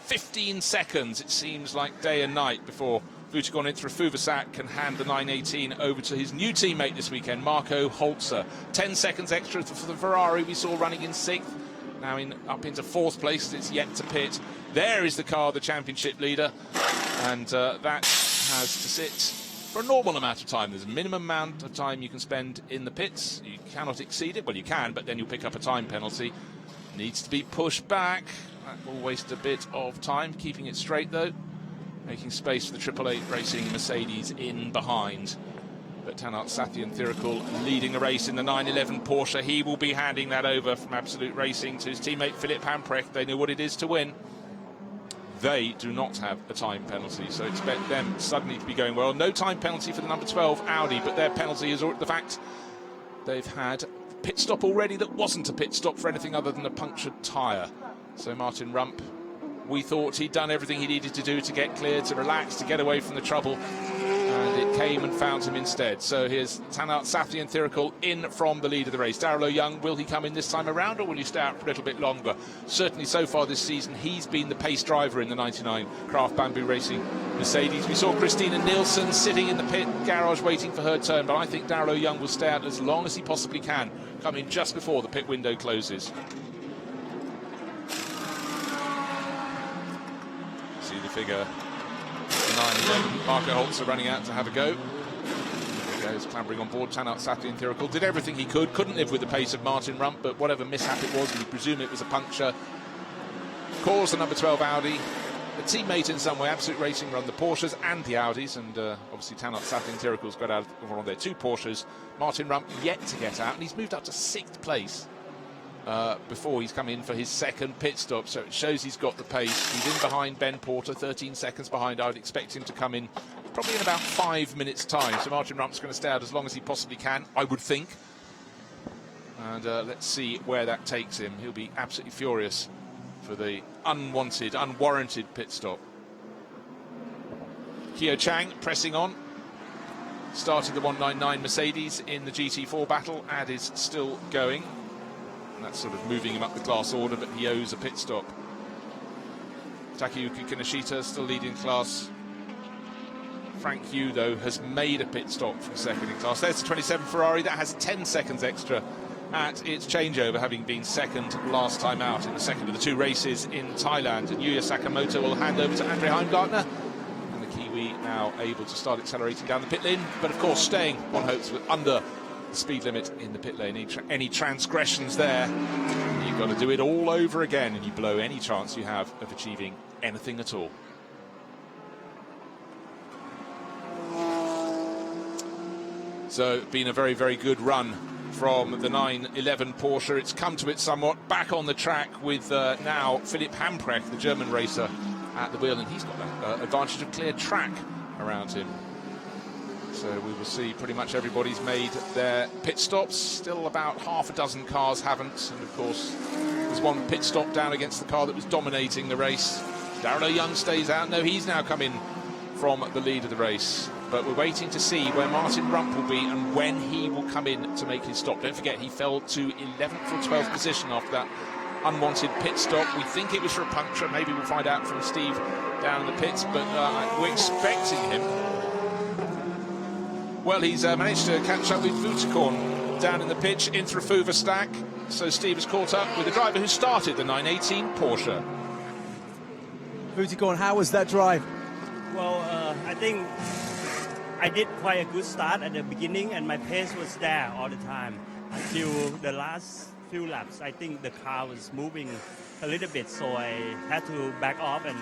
15 seconds, it seems like day and night, before Vutagon Intrafuvasak can hand the 918 over to his new teammate this weekend, Marco Holzer. 10 seconds extra for the Ferrari we saw running in 6th, now up into 4th place as it's yet to pit. There is the car, the championship leader, and that has to sit for a normal amount of time. There's a minimum amount of time you can spend in the pits. You cannot exceed it. Well, you can, but then you'll pick up a time penalty. Needs to be pushed back. That will waste a bit of time. Keeping it straight, though. Making space for the Triple Eight Racing Mercedes in behind. But Tanart Sathyanthirikul leading the race in the 911 Porsche. He will be handing that over from Absolute Racing to his teammate Philipp Hamprecht. They know what it is to win. They do not have a time penalty, so expect them suddenly to be going well. No time penalty for the number 12 Audi, but their penalty is the fact they've had a pit stop already that wasn't a pit stop for anything other than a punctured tyre. So Martin Rump, we thought he'd done everything he needed to do to get clear, to relax, to get away from the trouble, and it came and found him instead. So here's Tanart Sathyanthirikul in from the lead of the race. Daryl O'Young, will he come in this time around, or will he stay out for a little bit longer? Certainly so far this season, he's been the pace driver in the 99 Craft Bamboo Racing Mercedes. We saw Christina Nielsen sitting in the pit garage waiting for her turn, but I think Daryl O'Young will stay out as long as he possibly can, come in just before the pit window closes. See the figure 9-11. Marco Holzer running out to have a go. There goes clambering on board. Tanart Sathyanthirikul did everything he could. Couldn't live with the pace of Martin Rump, but whatever mishap it was, we presume it was a puncture. Caused the number 12 Audi. A teammate in some way. Absolute Racing run the Porsches and the Audis, and obviously Tanart Sathyanthirikul's got out of one of their 2 Porsches. Martin Rump yet to get out, and he's moved up to 6th place. Before he's come in for his second pit stop, so it shows he's got the pace. He's in behind Ben Porter, 13 seconds behind. I would expect him to come in probably in about 5 minutes' time. So Martin Rump's going to stay out as long as he possibly can, I would think. And let's see where that takes him. He'll be absolutely furious for the unwanted, unwarranted pit stop. Kyo Chang pressing on. Started the 199 Mercedes in the GT4 battle. Ad is still going. And that's sort of moving him up the class order, but he owes a pit stop. Takayuki Kinoshita still leading class. Frank Yu, though, has made a pit stop from second in class. There's the 27 Ferrari. That has 10 seconds extra at its changeover, having been second last time out in the second of the 2 races in Thailand. And Yuya Sakamoto will hand over to Andre Heimgartner. And the Kiwi now able to start accelerating down the pit lane, but of course staying, one hopes, under the speed limit in the pit lane. Any transgressions there, you've got to do it all over again, and you blow any chance you have of achieving anything at all. So, been a very, very good run from the 911 Porsche. It's come to it somewhat. Back on the track with now Philipp Hamprecht, the German racer, at the wheel, and he's got that advantage of clear track around him. So we will see pretty much everybody's made their pit stops. Still about half a dozen cars haven't. And of course, there's one pit stop down against the car that was dominating the race. Daryl O'Young stays out. No, he's now come in from the lead of the race. But we're waiting to see where Martin Rump will be and when he will come in to make his stop. Don't forget, he fell to 11th or 12th position after that unwanted pit stop. We think it was for a puncture. Maybe we'll find out from Steve down in the pits. But we're expecting him. Well, he's managed to catch up with Vutekorn down in the pitch in Thrafuva stack. So Steve has caught up with the driver who started the 918 Porsche. Vutekorn, how was that drive? Well, I think I did quite a good start at the beginning, and my pace was there all the time until the last few laps. I think the car was moving a little bit, so I had to back off and,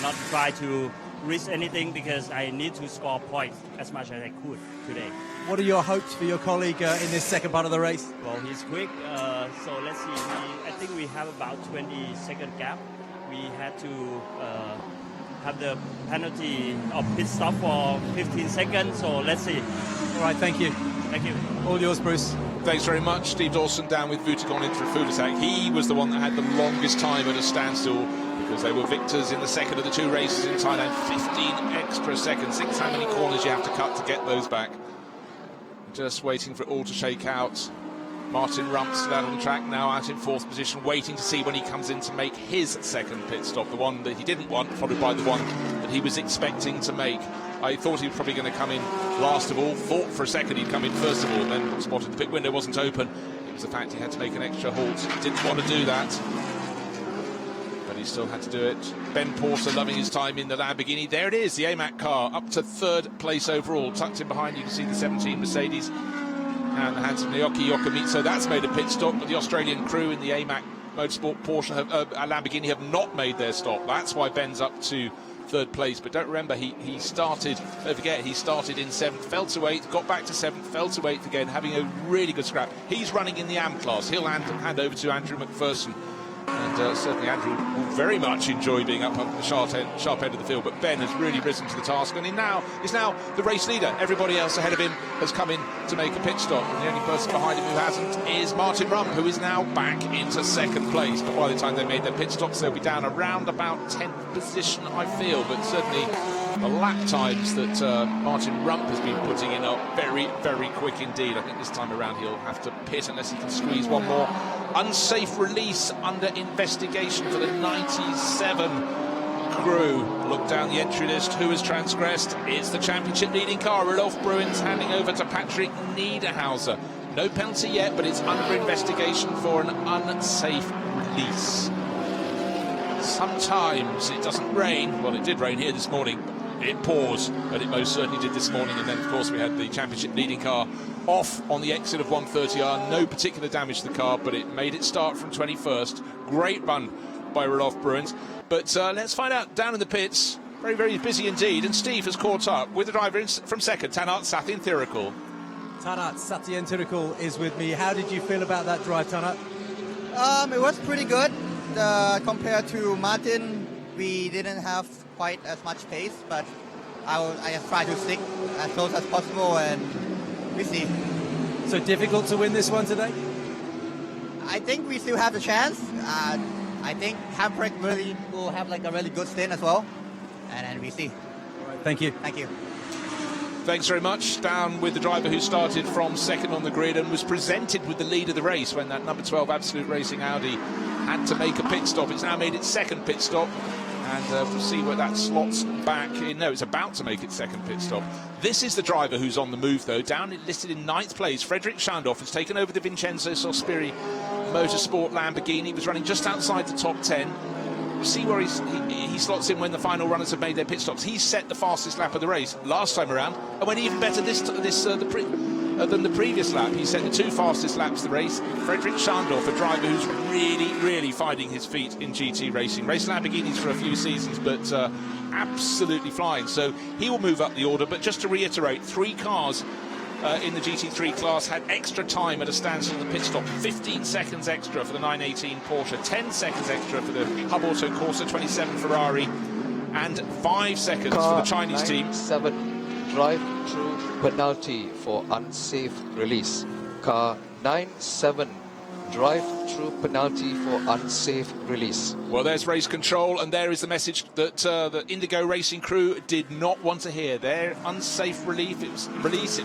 not try to risk anything because I need to score points as much as I could today. What are your hopes for your colleague in this second part of the race? Well, he's quick, so let's see. I think we have about 20-second gap. We had to have the penalty of pit stop for 15 seconds, so let's see. All right, thank you. Thank you. All yours, Bruce. Thanks very much. Steve Dawson down with Vutekorn into a food attack. He was the one that had the longest time at a standstill because they were victors in the second of the 2 races in Thailand. 15 extra seconds. Think how many corners you have to cut to get those back. Just waiting for it all to shake out. Martin Rump still out on the track, now out in 4th position, waiting to see when he comes in to make his second pit stop, the one that he didn't want, followed by the one that he was expecting to make. I thought he was probably going to come in last of all, thought for a second he'd come in first of all, then spotted the pit window wasn't open. It was the fact he had to make an extra halt. He didn't want to do that. But he still had to do it. Ben Porter loving his time in the Lamborghini. There it is, the AMAC car, up to 3rd place overall. Tucked in behind, you can see the 17 Mercedes and the handsome Naoki Yokomitsu. That's made a pit stop, but the Australian crew in the AMAC Motorsport Porsche Lamborghini have not made their stop. That's why Ben's up to 3rd place. But don't remember, he started, don't forget, he started in 7th, fell to 8th, got back to 7th, fell to 8th again, having a really good scrap. He's running in the AM class. He'll hand over to Andrew McPherson. And certainly Andrew will very much enjoy being up the sharp end of the field, but Ben has really risen to the task, and he is now the race leader. Everybody else ahead of him has come in to make a pit stop, and the only person behind him who hasn't is Martin Rump, who is now back into 2nd place. But by the time they made their pit stops, they'll be down around about 10th position, I feel. But certainly the lap times that Martin Rump has been putting in are very, very quick indeed. I think this time around he'll have to pit unless he can squeeze one more. Unsafe release under investigation for the 97 crew. Look down the entry list. Who has transgressed? It's the championship leading car, Rolf Bruins, handing over to Patrick Niederhauser. No penalty yet, but it's under investigation for an unsafe release. Sometimes it doesn't rain. Well, it did rain here this morning. It pours, and it most certainly did this morning. And then, of course, we had the championship leading car off on the exit of 130R. No particular damage to the car, but it made it start from 21st. Great run by Rolf Bruins. But let's find out down in the pits. Very, very busy indeed. And Steve has caught up with the driver from 2nd, Tanat Sathienthirakul. Tanat Sathienthirakul is with me. How did you feel about that drive, Tanat? It was pretty good. Compared to Martin, we didn't have quite as much pace, but I just tried to stick as close as possible, and we see. So difficult to win this one today? I think we still have the chance. I think Hamprick really will have like a really good stint as well, and then we see. All right, thank you. Thank you. Thanks very much. Down with the driver who started from 2nd on the grid and was presented with the lead of the race when that number 12 Absolute Racing Audi had to make a pit stop. It's now made its 2nd pit stop, and we'll see where that slots back in. No, it's about to make its 2nd pit stop. This is the driver who's on the move, though. Down listed in 9th place, Frederick Schandorf has taken over the Vincenzo Sospiri Motorsport Lamborghini. He was running just outside the top 10. We'll see where he slots in when the final runners have made their pit stops. He's set the fastest lap of the race last time around, and went even better than the previous lap. He set the 2 fastest laps of the race. Frederick Schandorf, a driver who's really, really finding his feet in GT racing. Raced Lamborghinis for a few seasons, but absolutely flying. So he will move up the order. But just to reiterate, 3 cars in the GT3 class had extra time at a standstill in the pit stop. 15 seconds extra for the 918 Porsche, 10 seconds extra for the Hub Auto Corsa 27 Ferrari, and 5 seconds for the Chinese team. 7 drive-through penalty for unsafe release. Car 9-7 drive-through penalty for unsafe release. Well, there's race control, and there is the message that the Indigo Racing crew did not want to hear. Their unsafe relief, it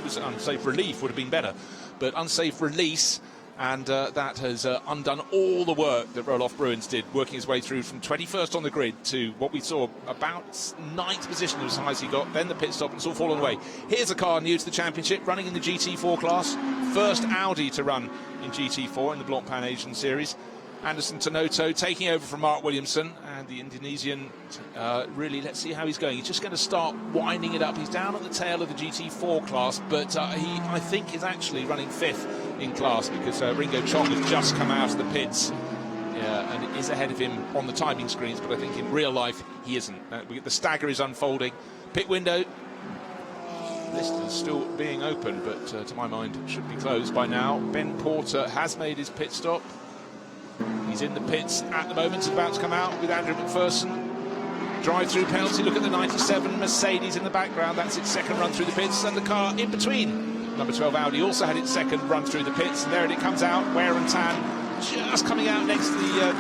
was unsafe relief would have been better, but unsafe release, and that has undone all the work that Rolf Bruins did, working his way through from 21st on the grid to what we saw about 9th position as high as he got, then the pit stop, and it's all fallen away. Here's a car new to the championship, running in the GT4 class, first Audi to run in GT4 in the Blancpain Asian Series. Anderson Tanoto taking over from Mark Williamson, and the Indonesian, really, let's see how he's going. He's just going to start winding it up. He's down at the tail of the GT4 class, but he, I think, is actually running 5th in class, because Ringo Chong has just come out of the pits, and is ahead of him on the timing screens, but I think in real life he isn't. The stagger is unfolding. Pit window list is still being open, but to my mind it should be closed by now. Ben Porter has made his pit stop. He's in the pits at the moment. He's about to come out with Andrew McPherson. Drive-through penalty. Look at the 97 Mercedes in the background. That's its 2nd run through the pits, and the car in between. Number 12 Audi also had its 2nd run through the pits, and there it comes out, wear and tan, just coming out next to the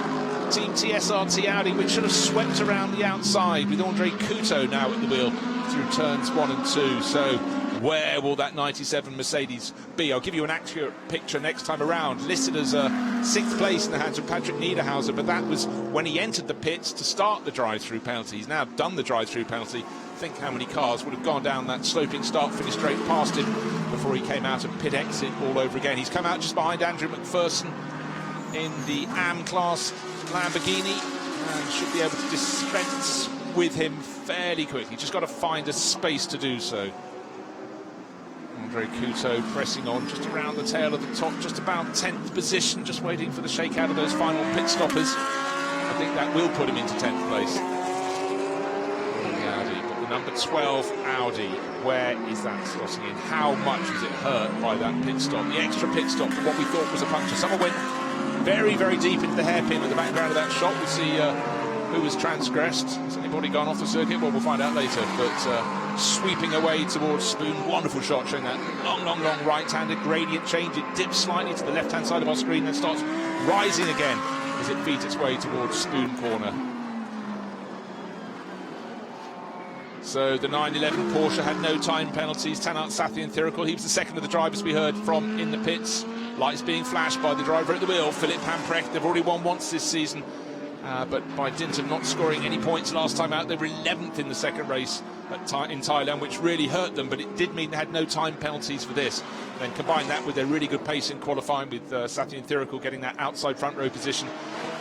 Team TSRT Audi, which should have swept around the outside, with Andre Couto now at the wheel through turns 1 and 2. So where will that 97 Mercedes be? I'll give you an accurate picture next time around. Listed as 6th place in the hands of Patrick Niederhauser, but that was when he entered the pits to start the drive-through penalty. He's now done the drive-through penalty. Think how many cars would have gone down that sloping start-finish straight past him before he came out of pit exit all over again. He's come out just behind Andrew McPherson in the AM class Lamborghini, and should be able to dispense with him fairly quickly. Just got to find a space to do so. Andre Couto pressing on just around the tail of the top, just about 10th position, just waiting for the shakeout of those final pit stoppers. I think that will put him into 10th place. The Audi, but the number 12 Audi, where is that slotting in? How much was it hurt by that pit stop? The extra pit stop for what we thought was a puncture. Someone went very, very deep into the hairpin at the background of that shot. We'll see who was transgressed. Has anybody gone off the circuit? Well, we'll find out later. But sweeping away towards Spoon, wonderful shot showing that long right-handed gradient change. It dips slightly to the left-hand side of our screen, then starts rising again as it feeds its way towards Spoon corner. So the 911 Porsche had no time penalties. Tanat Sathyanthirikul, he was the second of the drivers we heard from in the pits. Lights being flashed by the driver at the wheel, Philip Hamprecht. They've already won once this season, but by dint of not scoring any points last time out, they were 11th in the second race in Thailand, which really hurt them, but it did mean they had no time penalties for this. Then combine that with their really good pace in qualifying, with Sathyanthirikul getting that outside front row position,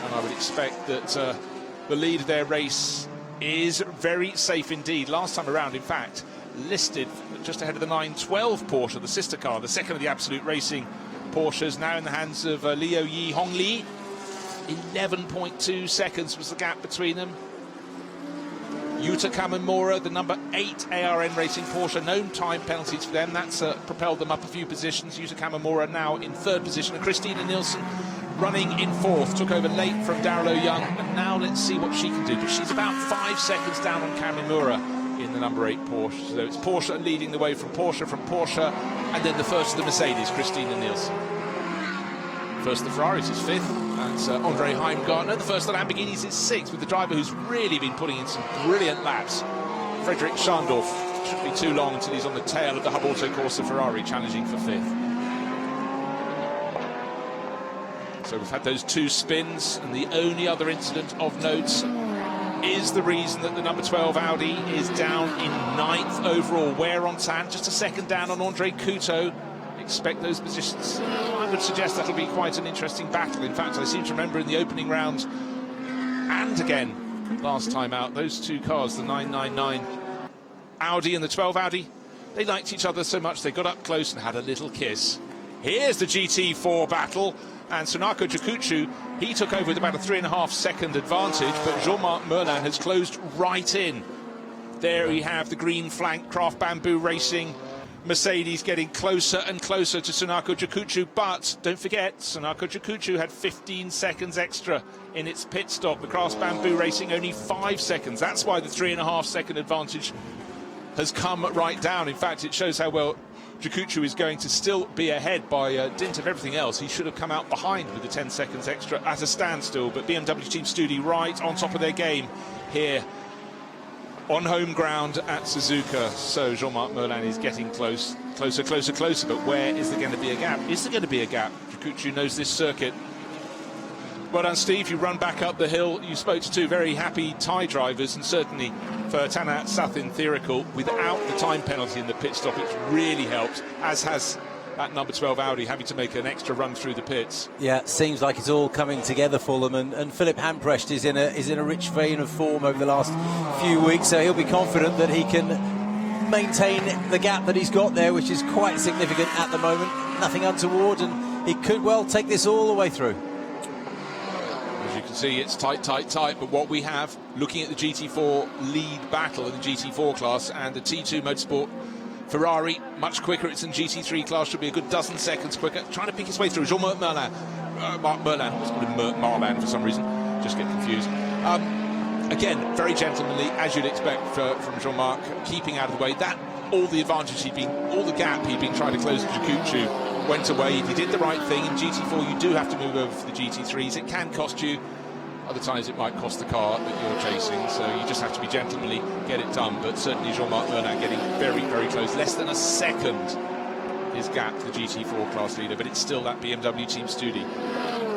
and I would expect that the lead of their race is very safe indeed. Last time around, in fact, listed just ahead of the 912 Porsche, the sister car, the second of the Absolute Racing Porsches, now in the hands of Liu Yi Hongli. 11.2 seconds was the gap between them. Yuta Kamimura, the number 8 ARN Racing Porsche, no time penalties for them. That's propelled them up a few positions. Yuta Kamimura now in third position, and Christina Nielsen running in fourth. Took over late from Darrell Young, and now let's see what she can do. But she's about 5 seconds down on Kamimura in the number 8 Porsche. So it's Porsche leading the way from Porsche, and then the first of the Mercedes, Christina Nielsen. First of the Ferraris is 5th. That's Andre Heimgartner. The first of the Lamborghinis is 6th, with the driver who's really been putting in some brilliant laps, Frederick Schandorf. Shouldn't be too long until he's on the tail of the Hub Auto Corsa Ferrari, challenging for 5th. So we've had those 2 spins, and the only other incident of note is the reason that the number 12 Audi is down in 9th overall. Wear on tan, just a second down on Andre Couto. Expect those positions. I would suggest that'll be quite an interesting battle. In fact, I seem to remember in the opening round, and again last time out, those 2 cars, the 999 Audi and the 12 Audi, they liked each other so much they got up close and had a little kiss. Here's the GT4 battle, and Sunako Jakutsu, he took over with about a 3.5 second advantage, but Jean-Marc Merlin has closed right in. There we have the green flank Craft Bamboo Racing Mercedes getting closer and closer to Sunako Jakutsu, but don't forget, Sunako Jakutsu had 15 seconds extra in its pit stop. The Craft Bamboo Racing only 5 seconds. That's why the 3.5 second advantage has come right down. In fact, it shows how well Jakutsu is going to still be ahead by dint of everything else. He should have come out behind with the 10 seconds extra at a standstill, but BMW Team Studi right on top of their game here on home ground at Suzuka. So Jean-Marc Merlin is getting closer. But where is there going to be a gap? Is there going to be a gap? Jakutsu knows this circuit. Well done, Steve. You run back up the hill. You spoke to 2 very happy Thai drivers, and certainly for Tanat Sathyanthirikul, without the time penalty in the pit stop, it's really helped, as has that number 12 Audi having to make an extra run through the pits. Yeah, seems like it's all coming together for them, and Philip Hamprecht is in a rich vein of form over the last few weeks, so he'll be confident that he can maintain the gap that he's got there, which is quite significant at the moment. Nothing untoward, and he could well take this all the way through. As you can see, it's tight, but what we have, looking at the GT4 lead battle in the GT4 class and the T2 Motorsport Ferrari, much quicker. It's in GT3 class, should be a good dozen seconds quicker. Trying to pick his way through. Jean-Marc Merlin. Merlin. Was called him Marlin for some reason. Just get confused. Again, very gentlemanly, as you'd expect from Jean-Marc, keeping out of the way. That, all the advantage all the gap he'd been trying to close to Jakutsu went away. He did the right thing. In GT4, you do have to move over for the GT3s. It can cost you. Other times it might cost the car that you're chasing, so you just have to be gentlemanly, get it done. But certainly Jean-Marc Merlin getting very, very close. Less than a second his gap to the GT4 class leader, but it's still that BMW Team Studi.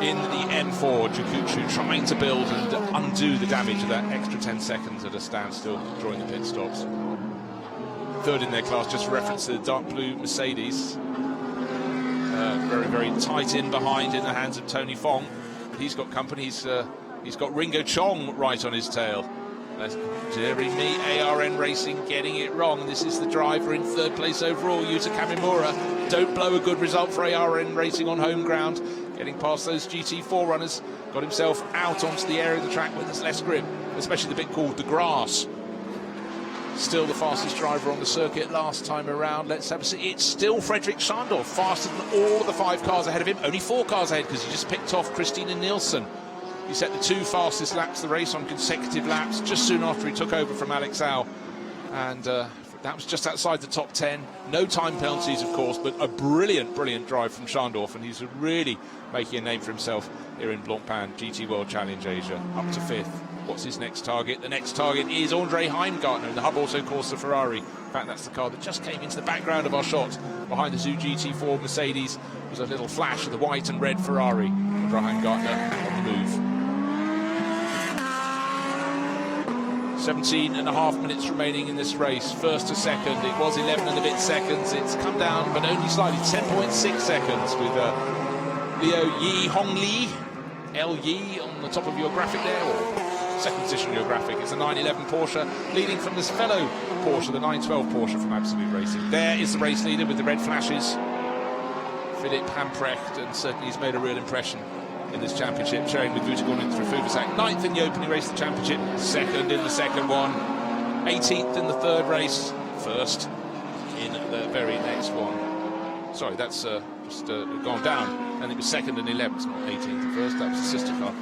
In the M4, Jakutsu trying to build and undo the damage of that extra 10 seconds at a standstill during the pit stops. Third in their class, just reference to the dark blue Mercedes. Very, very tight in behind in the hands of Tony Fong. He's got company. He's got Ringo Chong right on his tail. Dearie me, ARN Racing getting it wrong. And this is the driver in third place overall, Yuta Kamimura. Don't blow a good result for ARN Racing on home ground. Getting past those GT4 runners. Got himself out onto the area of the track where there's less grip, especially the bit called the grass. Still the fastest driver on the circuit last time around. Let's have a see. It's still Fredrik Schandorf, faster than all of the 5 cars ahead of him. Only 4 cars ahead because he just picked off Christina Nielsen. He set the 2 fastest laps of the race on consecutive laps just soon after he took over from Alex Au. And that was just outside the top 10. No time penalties, of course, but a brilliant drive from Schandorf. And he's really making a name for himself here in Blancpain GT World Challenge Asia. Up to 5th. What's his next target? The next target is Andre Heimgartner in the Hub Auto Corsa Ferrari. In fact, that's the car that just came into the background of our shot. Behind the Zoo GT4 Mercedes was a little flash of the white and red Ferrari. Andre Heimgartner on the move. 17.5 minutes remaining in this race. First to second, it was 11 and a bit seconds. It's come down, but only slightly, 10.6 seconds with Liu Yi Hong Li, L Yi on the top of your graphic there, or second position on your graphic. It's a 911 Porsche leading from this fellow Porsche, the 912 Porsche from Absolute Racing. There is the race leader with the red flashes, Philipp Hamprecht, and certainly he's made a real impression in this championship, sharing with Vutagon and Fufusak. 9th in the opening race of the championship, 2nd in the second one, 18th in the third race, 1st in the very next one. Sorry, that's just gone down, and it was 2nd and 11th, not 18th and 1st. That was the sister car.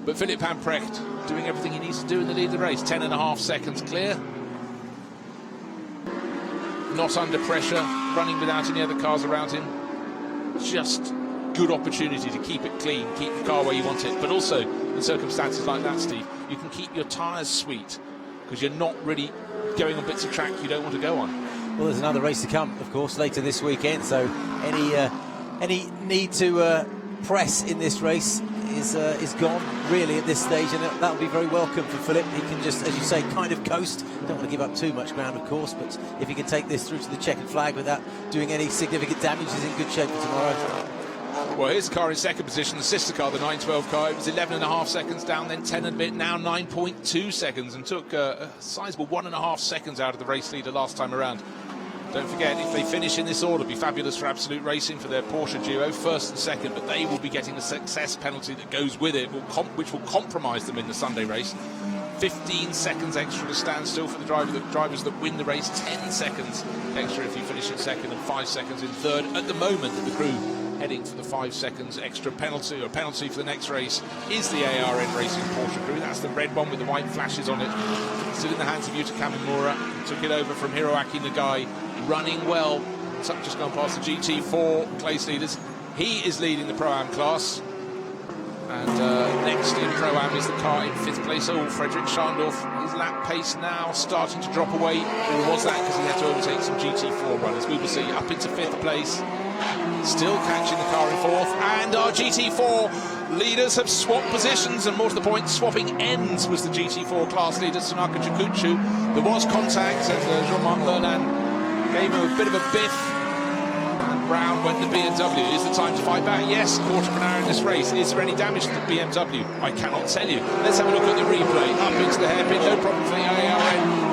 But Philipp Hamprecht doing everything he needs to do in the lead of the race. 10.5 seconds clear. Not under pressure, running without any other cars around him. Just good opportunity to keep it clean, keep the car where you want it. But also, in circumstances like that, Steve, you can keep your tyres sweet because you're not really going on bits of track you don't want to go on. Well, there's another race to come, of course, later this weekend. So any need to press in this race is gone really at this stage, and that will be very welcome for Philip. He can just, as you say, kind of coast. Don't want to give up too much ground, of course, but if he can take this through to the checkered flag without doing any significant damage, he's in good shape for tomorrow. Well, here's the car in second position, the sister car, the 912 car. It was 11.5 seconds down, then 10 and a bit, now 9.2 seconds, and took a sizable 1.5 seconds out of the race leader last time around. Don't forget, if they finish in this order, it'll be fabulous for Absolute Racing for their Porsche duo, 1st and 2nd, but they will be getting the success penalty that goes with it, which will compromise them in the Sunday race. 15 seconds extra to stand still for the drivers that win the race, 10 seconds extra if you finish in 2nd and 5 seconds in 3rd. At the moment, the crew heading for the 5 seconds extra penalty, or penalty for the next race, is the ARN Racing Porsche crew. That's the red one with the white flashes on it. Still in the hands of Yuta Kamimura. Took it over from Hiroaki Nagai. Running well. Just gone past the GT4 place leaders. He is leading the Pro-Am class. And next in Pro-Am is the car in 5th place. Oh, Fredrik Schandorf. His lap pace now starting to drop away. Or was that because he had to overtake some GT4 runners? We will see. Up into 5th place. Still catching the car in 4th. And our GT4 leaders have swapped positions, and more to the point, swapping ends was the GT4 class leader, Tanaka Chikuchu. There was contact, and Jean-Marc Lernan gave him a bit of a biff, and round went the BMW. Is the time to fight back? Yes, 1/4 of an hour in this race. Is there any damage to the BMW? I cannot tell you. Let's have a look at the replay. Up into the hairpin, no problem for the ARN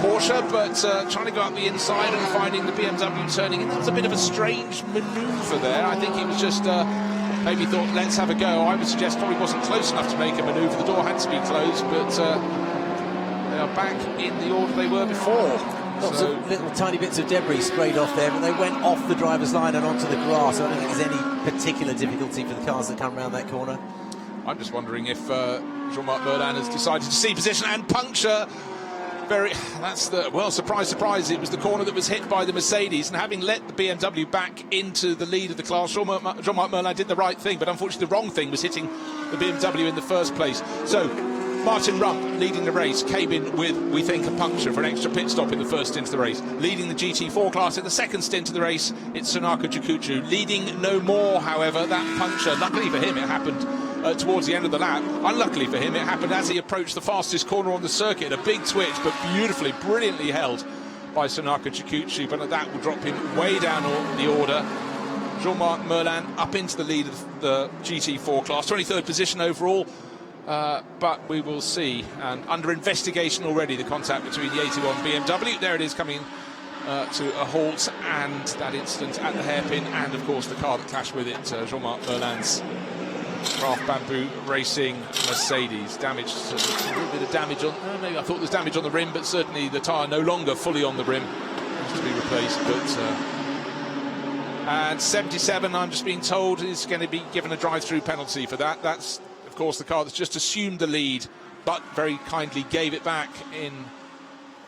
Porsche, but trying to go up the inside and finding the BMW turning in. That was a bit of a strange manoeuvre there. I think he was just maybe thought, let's have a go. I would suggest probably wasn't close enough to make a manoeuvre. The door had to be closed, but they are back in the order they were before. Lots of little tiny bits of debris sprayed off there, but they went off the driver's line and onto the grass. I don't think there's any particular difficulty for the cars that come around that corner. I'm just wondering if Jean-Marc Merlin has decided to see position and puncture. Surprise, surprise, it was the corner that was hit by the Mercedes, and having let the BMW back into the lead of the class, Jean-Marc Merlin did the right thing, but unfortunately the wrong thing was hitting the BMW in the first place. So Martin Rump, leading the race, came in with, we think, a puncture for an extra pit stop in the first stint of the race. Leading the GT4 class in the second stint of the race, it's Tanaka Chikuchu. Leading no more, however, that puncture, luckily for him, it happened towards the end of the lap. Unluckily for him, it happened as he approached the fastest corner on the circuit. A big twitch, but beautifully, brilliantly held by Tanaka Chikuchi, but that will drop him way down the order. Jean-Marc Merlin up into the lead of the GT4 class, 23rd position overall. But we will see. And under investigation already, the contact between the 81 BMW. There it is, coming to a halt, and that incident at the hairpin, and of course the car that clashed with it, Jean-Marc Merlin's Craft Bamboo Racing Mercedes. Damage, a little bit of damage on, maybe I thought there was damage on the rim, but certainly the tyre no longer fully on the rim, has to be replaced. But and 77, I'm just being told, is going to be given a drive-through penalty for that. That's of course the car that's just assumed the lead, but very kindly gave it back in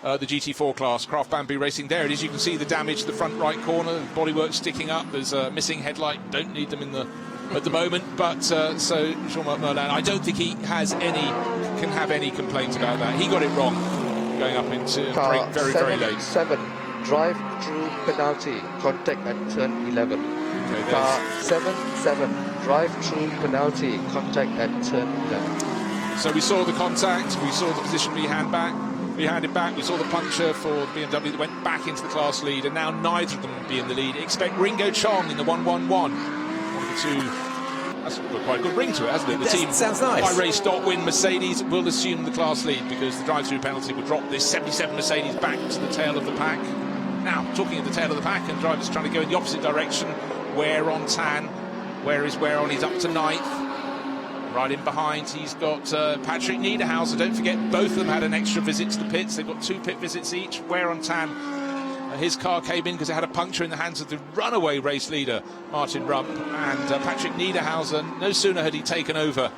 the GT4 class, Craft Bamboo Racing. There it is, you can see the damage to the front right corner, the bodywork sticking up, there's a missing headlight, don't need them at the moment, but so Jean-Marc Merlin, I don't think he can have any complaints about that. He got it wrong going up into Car very late. 7, drive-through penalty, contact at turn 11. Okay, Car 7, drive-through penalty, contact at turn 11. So we saw the contact, we saw the position we handed back, we saw the puncture for the BMW that went back into the class lead, and now neither of them will be in the lead. Expect Ringo Chong in the 111. One of the two. That's got quite a good ring to it, hasn't it? The team sounds nice. by race.win Mercedes will assume the class lead, because the drive-through penalty will drop this 77 Mercedes back to the tail of the pack. Now, talking of the tail of the pack, and drivers trying to go in the opposite direction. Ware on Tan. Where is Ware on? He's up to 9th. Right in behind, he's got Patrick Niederhauser. Don't forget, both of them had an extra visit to the pits. They've got 2 pit visits each. Where on Tan, his car came in because it had a puncture in the hands of the runaway race leader, Martin Rump. And Patrick Niederhauser, no sooner had he taken over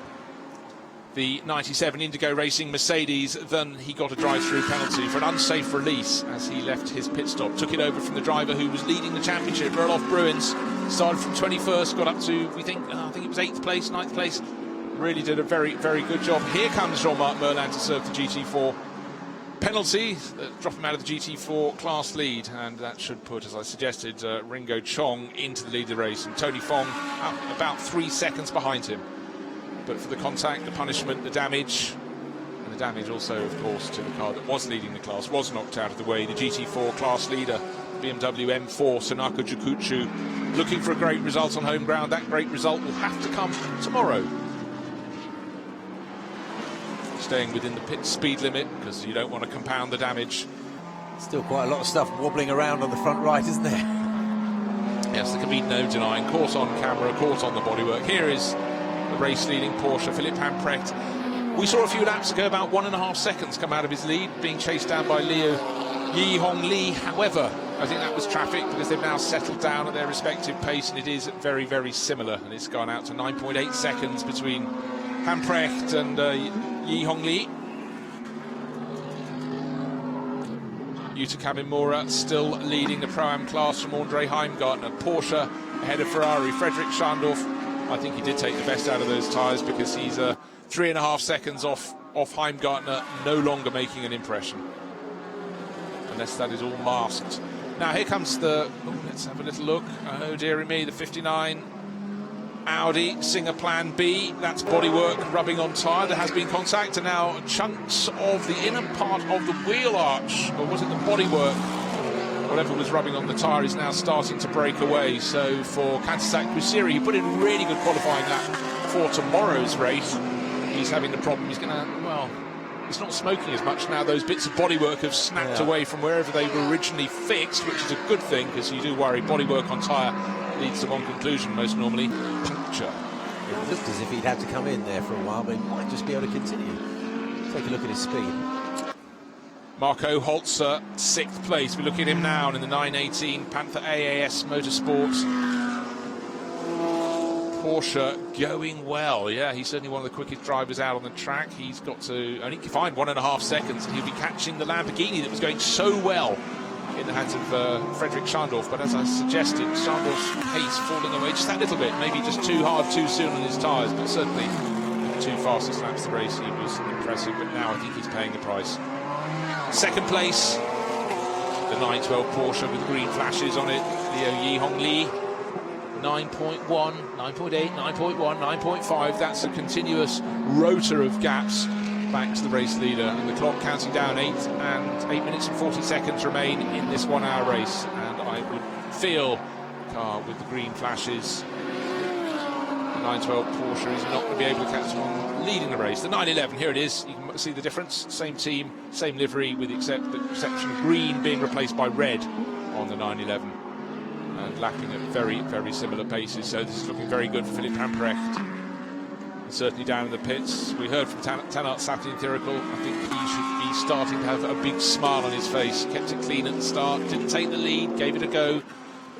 the 97 Indigo Racing Mercedes than he got a drive-through penalty for an unsafe release as he left his pit stop. Took it over from the driver who was leading the championship, Roelof Bruins. Started from 21st, got up to, I think it was 8th place, 9th place. Really did a very good job. Here comes Jean-Marc Merlin to serve the GT4 penalty, drop him out of the GT4 class lead, and that should put, as I suggested, Ringo Chong into the lead of the race, and Tony Fong about 3 seconds behind him. But for the contact, the punishment, the damage, and the damage also, of course, to the car that was leading the class, was knocked out of the way. The GT4 class leader, BMW M4, Sonaka Jukuchu, looking for a great result on home ground. That great result will have to come tomorrow. Staying within the pit speed limit, because you don't want to compound the damage. Still quite a lot of stuff wobbling around on the front right, isn't there? Yes, there can be no denying. Caught on camera, caught on the bodywork. Here is the race-leading Porsche, Philipp Hamprecht. We saw a few laps ago about 1.5 seconds come out of his lead, being chased down by Liu Yihong Li. However, I think that was traffic, because they've now settled down at their respective pace, and it is very similar. And it's gone out to 9.8 seconds between Hamprecht and Yihong Li. Yuta Kamimura still leading the Pro-Am class from Andre Heimgartner. Porsche ahead of Ferrari. Frederick Schandorf, I think he did take the best out of those tyres, because he's 3.5 seconds off Heimgartner, no longer making an impression. Unless that is all masked. Now here comes the, let's have a little look. Oh dearie me, the 59 Audi Singer Plan B. That's bodywork rubbing on tyre. There has been contact, and now chunks of the inner part of the wheel arch, or was it the bodywork, whatever was rubbing on the tyre, is now starting to break away. So for Kantasak Kusiri, he put in really good qualifying that for tomorrow's race. He's having the problem. He's going to, well, he's not smoking as much now. Those bits of bodywork have snapped away from wherever they were originally fixed, which is a good thing, because you do worry bodywork on tyre leads to one conclusion most normally: puncture. It looked as if he'd had to come in there for a while, but he might just be able to continue. Take a look at his speed. Marco Holzer, 6th place. We look at him now in the 918 Panther AAS Motorsports. Porsche going well. Yeah, he's certainly one of the quickest drivers out on the track. He's got to only find 1.5 seconds, and he'll be catching the Lamborghini that was going so well in the hands of Frederick Schandorf. But as I suggested, Schandorf's pace falling away just that little bit, maybe just too hard too soon on his tyres, but certainly the 2 fastest laps of the race, he was impressive. But now I think he's paying the price. 2nd place, the 912 Porsche with green flashes on it, Liu Yihong Li. 9.1, 9.8, 9.1, 9.5. That's a continuous rotor of gaps back to the race leader, and the clock counting down 8 minutes and 40 seconds remain in this 1 hour race. And I would feel car with the green flashes. The 912 Porsche is not going to be able to catch on leading the race. The 911, here it is. You can see the difference. Same team, same livery, with the exception of green being replaced by red on the 911. And lapping at very, very similar paces. So this is looking very good for Philippe Hamprecht. And certainly down in the pits. We heard from Tanart Satin-Thirical. I think he should be starting to have a big smile on his face. Kept it clean at the start, didn't take the lead, gave it a go.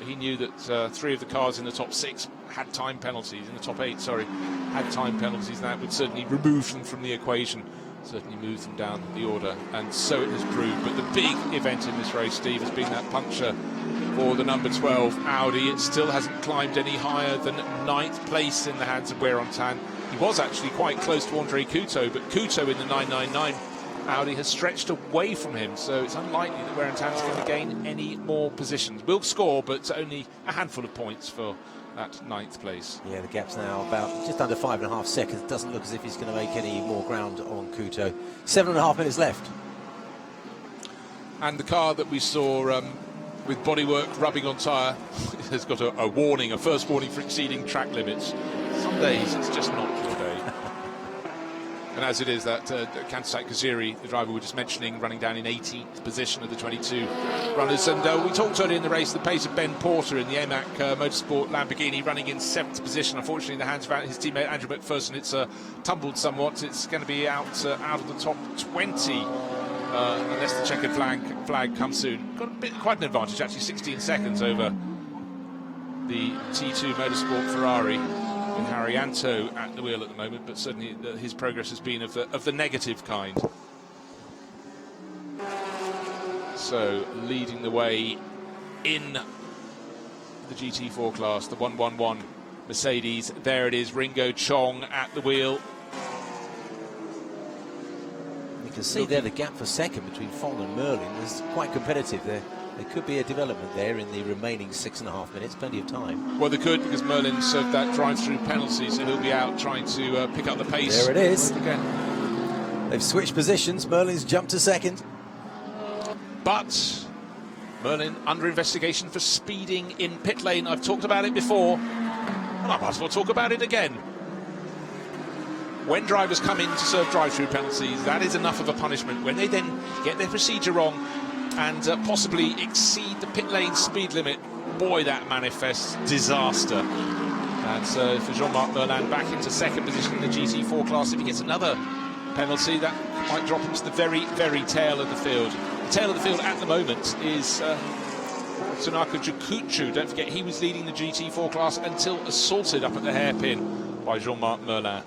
He knew that 3 of the cars in the top 6 had time penalties, in the top 8, sorry, had time penalties. That would certainly remove them from the equation, certainly move them down the order, and so it has proved. But the big event in this race, Steve, has been that puncture for the number 12 Audi. It still hasn't climbed any higher than 9th place in the hands of Wear-on-Tan. He was actually quite close to Andre Couto, but Couto in the 999 Audi has stretched away from him, so it's unlikely that Wear-on-Tan's going to gain any more positions. Will score, but only a handful of points for that 9th place. Yeah, the gap's now about just under 5.5 seconds. Doesn't look as if he's going to make any more ground on Couto. 7.5 minutes left. And the car that we saw with bodywork rubbing on tyre has got a warning, a first warning for exceeding track limits. Some days it's just not your day. And as it is, that Kantasak Kaziri, the driver we were just mentioning, running down in 18th position of the 22 runners. And we talked earlier in the race, the pace of Ben Porter in the AMAC Motorsport Lamborghini, running in 7th position. Unfortunately, in the hands of his teammate Andrew McPherson, it's tumbled somewhat. It's going to be out of the top 20 unless the checkered flag comes soon. Got quite an advantage, actually, 16 seconds over the T2 Motorsport Ferrari. With Haryanto at the wheel at the moment, but certainly his progress has been of the negative kind. So leading the way in the GT4 class, the 111 Mercedes. There it is, Ringo Chong at the wheel. You can see there the gap for second between Fong and Merlin is quite competitive there. There could be a development there in the remaining 6.5 minutes, plenty of time. Well, they could, because Merlin served that drive-through penalty, so he'll be out trying to pick up the pace. There it is. Again. They've switched positions. Merlin's jumped to second. But Merlin under investigation for speeding in pit lane. I've talked about it before, and I might as well talk about it again. When drivers come in to serve drive-through penalties, that is enough of a punishment. When they then get their procedure wrong and possibly exceed the pit lane speed limit, boy, that manifests disaster. And so for Jean-Marc Merlin back into second position in the GT4 class, if he gets another penalty, that might drop him to the very, very tail of the field. The tail of the field at the moment is Tsunaka Jukuchu. Don't forget, he was leading the GT4 class until assaulted up at the hairpin by Jean-Marc Merlin.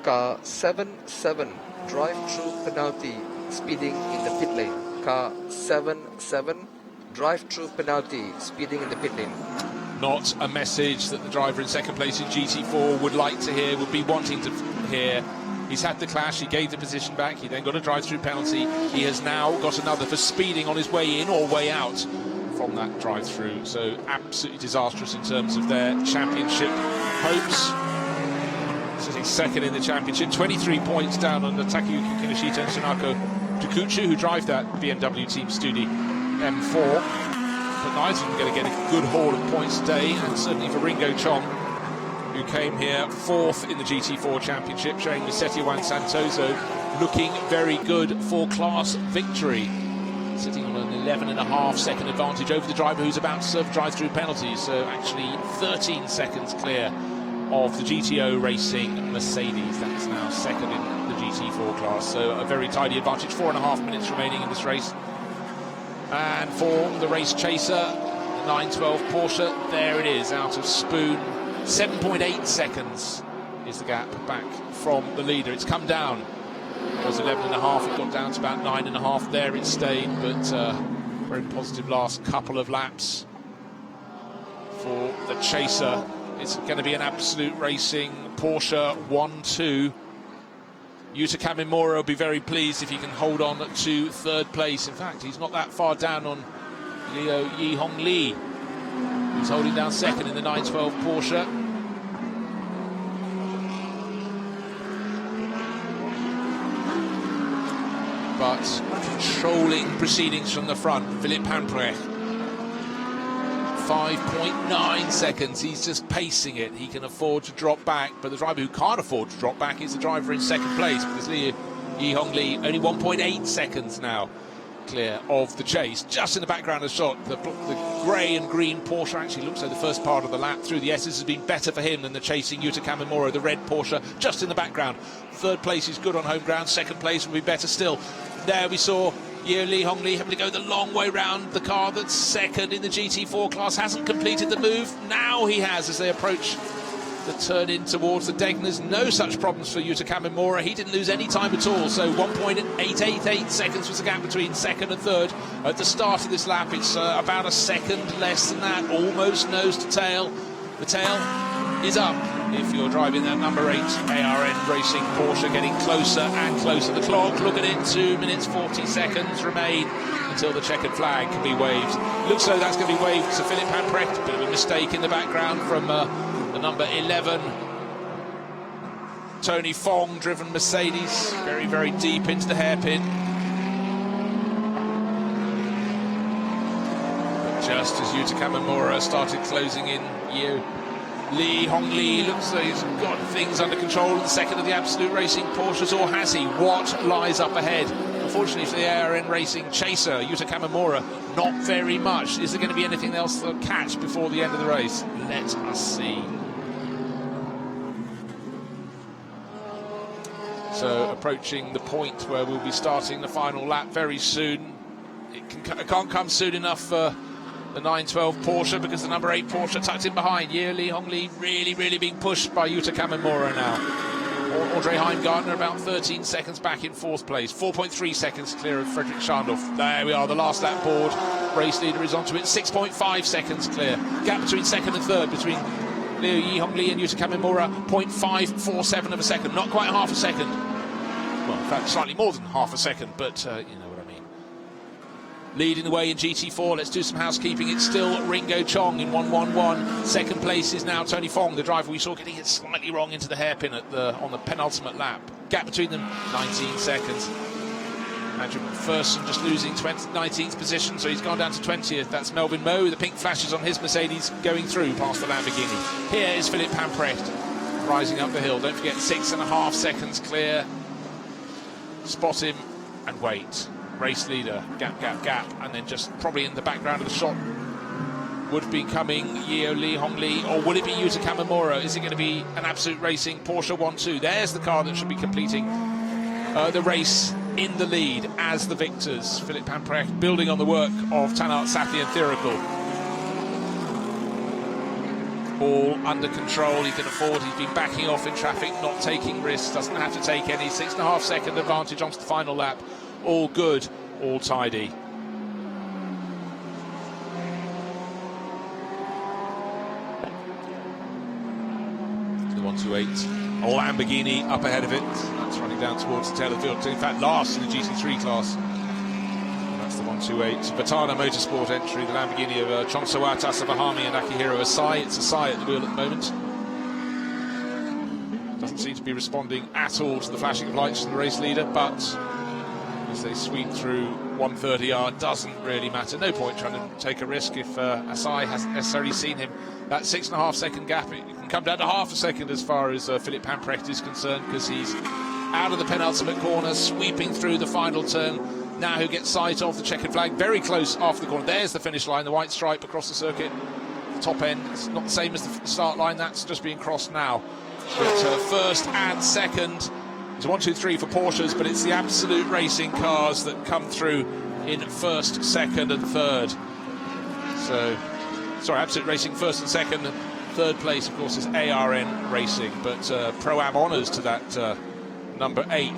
Car 7-7, drive-through penalty, speeding in the pit lane. Car 7-7, drive-through penalty, speeding in the pit lane. Not a message that the driver in second place in GT4 would like to hear, would be wanting to hear. He's had the clash, he gave the position back, he then got a drive-through penalty. He has now got another for speeding on his way in or way out from that drive-through. So absolutely disastrous in terms of their championship hopes. Sitting second in the championship, 23 points down on the Takayuki Kinoshita and Tsunaka Jukuchu, who drive that BMW Team Studi M4. But neither of them going to get a good haul of points today, and certainly for Ringo Chong, who came here fourth in the GT4 Championship, showing Misetti Juan Santoso looking very good for class victory. Sitting on an 11.5 second advantage over the driver who's about to serve drive-through penalties, so actually 13 seconds clear of the GTO Racing Mercedes. That's now second in the GT4 class, so a very tidy advantage. 4.5 minutes remaining in this race. And for the race chaser, the 912 Porsche, there it is, out of Spoon. 7.8 seconds is the gap back from the leader. It's come down. It was 11.5, it got down to about 9.5. There it stayed, but very positive last couple of laps for the chaser. It's going to be an absolute racing Porsche 1-2. Yuta Kamimura will be very pleased if he can hold on to third place. In fact, he's not that far down on Liu Yihong Li, who's holding down second in the 912 Porsche. But controlling proceedings from the front, Philippe Hamprecht. 5.9 seconds. He's just pacing it. He can afford to drop back, but the driver who can't afford to drop back is the driver in second place, because Yi Hong Lee only 1.8 seconds now clear of the chase. Just in the background of the shot, the grey and green Porsche actually looks like the first part of the lap through the S's has been better for him than the chasing Yuta Kamimura, the red Porsche, just in the background. Third place is good on home ground, second place will be better still. There we saw Yi Hong Lee having to go the long way round. The car that's second in the GT4 class hasn't completed the move. Now he has, as they approach the turn in towards the Degners. No such problems for Yuta Kamimura. He didn't lose any time at all. So 1.888 seconds was the gap between second and third at the start of this lap. It's about a second less than that, almost nose to tail. The tail is up if you're driving that number 8 ARN Racing Porsche, getting closer and closer. The clock, look at it, 2 minutes 40 seconds remain until the checkered flag can be waved. Looks like that's going to be waved to Philippe Hamprecht. A bit of a mistake in the background from the number 11 Tony Fong driven Mercedes, very, very deep into the hairpin. But just as Yuta Kamimura started closing in, Yi Hong Lee looks like he's got things under control in the second of the Absolute Racing Porsches, or has he? What lies up ahead? Unfortunately for the ARN Racing chaser, Yuta Kamimura, not very much. Is there going to be anything else they'll catch before the end of the race? Let us see. So approaching the point where we'll be starting the final lap very soon. It can't come soon enough for the 912 Porsche, because the number 8 Porsche tucked in behind. Yi Hong Lee really being pushed by Yuta Kamimura now. Andre Heimgartner about 13 seconds back in fourth place, 4.3 seconds clear of Frederick Schandorf. There we are, the last lap board. Race leader is onto it, 6.5 seconds clear. Gap between second and third between Yi Hong Lee and Yuta Kamimura, 0.547 of a second, not quite half a second. Well, in fact, slightly more than half a second, but you know what I mean. Leading the way in GT4, let's do some housekeeping. It's still Ringo Chong in 111. Second place is now Tony Fong, the driver we saw getting it slightly wrong into the hairpin on the penultimate lap. Gap between them, 19 seconds. Andrew McPherson just losing 19th position, so he's gone down to 20th. That's Melvin Moe, the pink flashes on his Mercedes going through past the Lamborghini. Here is Philippe Hamprecht rising up the hill. Don't forget, 6.5 seconds clear. Spot him and wait. Race leader, gap, and then just probably in the background of the shot would be coming Yi Hong Lee, or would it be Yuta Kamimura? Is it going to be an Absolute Racing Porsche 1-2? There's the car that should be completing the race in the lead as the victors. Philippe Hamprecht building on the work of Tanart Sathi and Thiracal. All under control, he can afford. He's been backing off in traffic, not taking risks, doesn't have to take any. 6.5 second advantage onto the final lap. All good, all tidy. The 128, a Lamborghini up ahead of it. That's running down towards the tail of the field. In fact, last in the GT3 class. And that's the 128. Vatana Motorsport entry, the Lamborghini of Chonsawata, Savahami and Akihiro Asai. It's Asai at the wheel at the moment. Doesn't seem to be responding at all to the flashing of lights from the race leader, but as they sweep through 130R, doesn't really matter. No point trying to take a risk if Asai hasn't necessarily seen him. That 6.5 second gap, it can come down to half a second as far as Philippe Hamprecht is concerned, because he's out of the penultimate corner, sweeping through the final turn. Now who gets sight of the checkered flag, very close after the corner. There's the finish line, the white stripe across the circuit. The top end, it's not the same as the start line, that's just being crossed now. But first and second, it's 1, 2, 3 for Porsches, but it's the Absolute Racing cars that come through in first, second and third. So, sorry, Absolute Racing first and second. Third place, of course, is ARN Racing, but Pro-Am honours to that number 8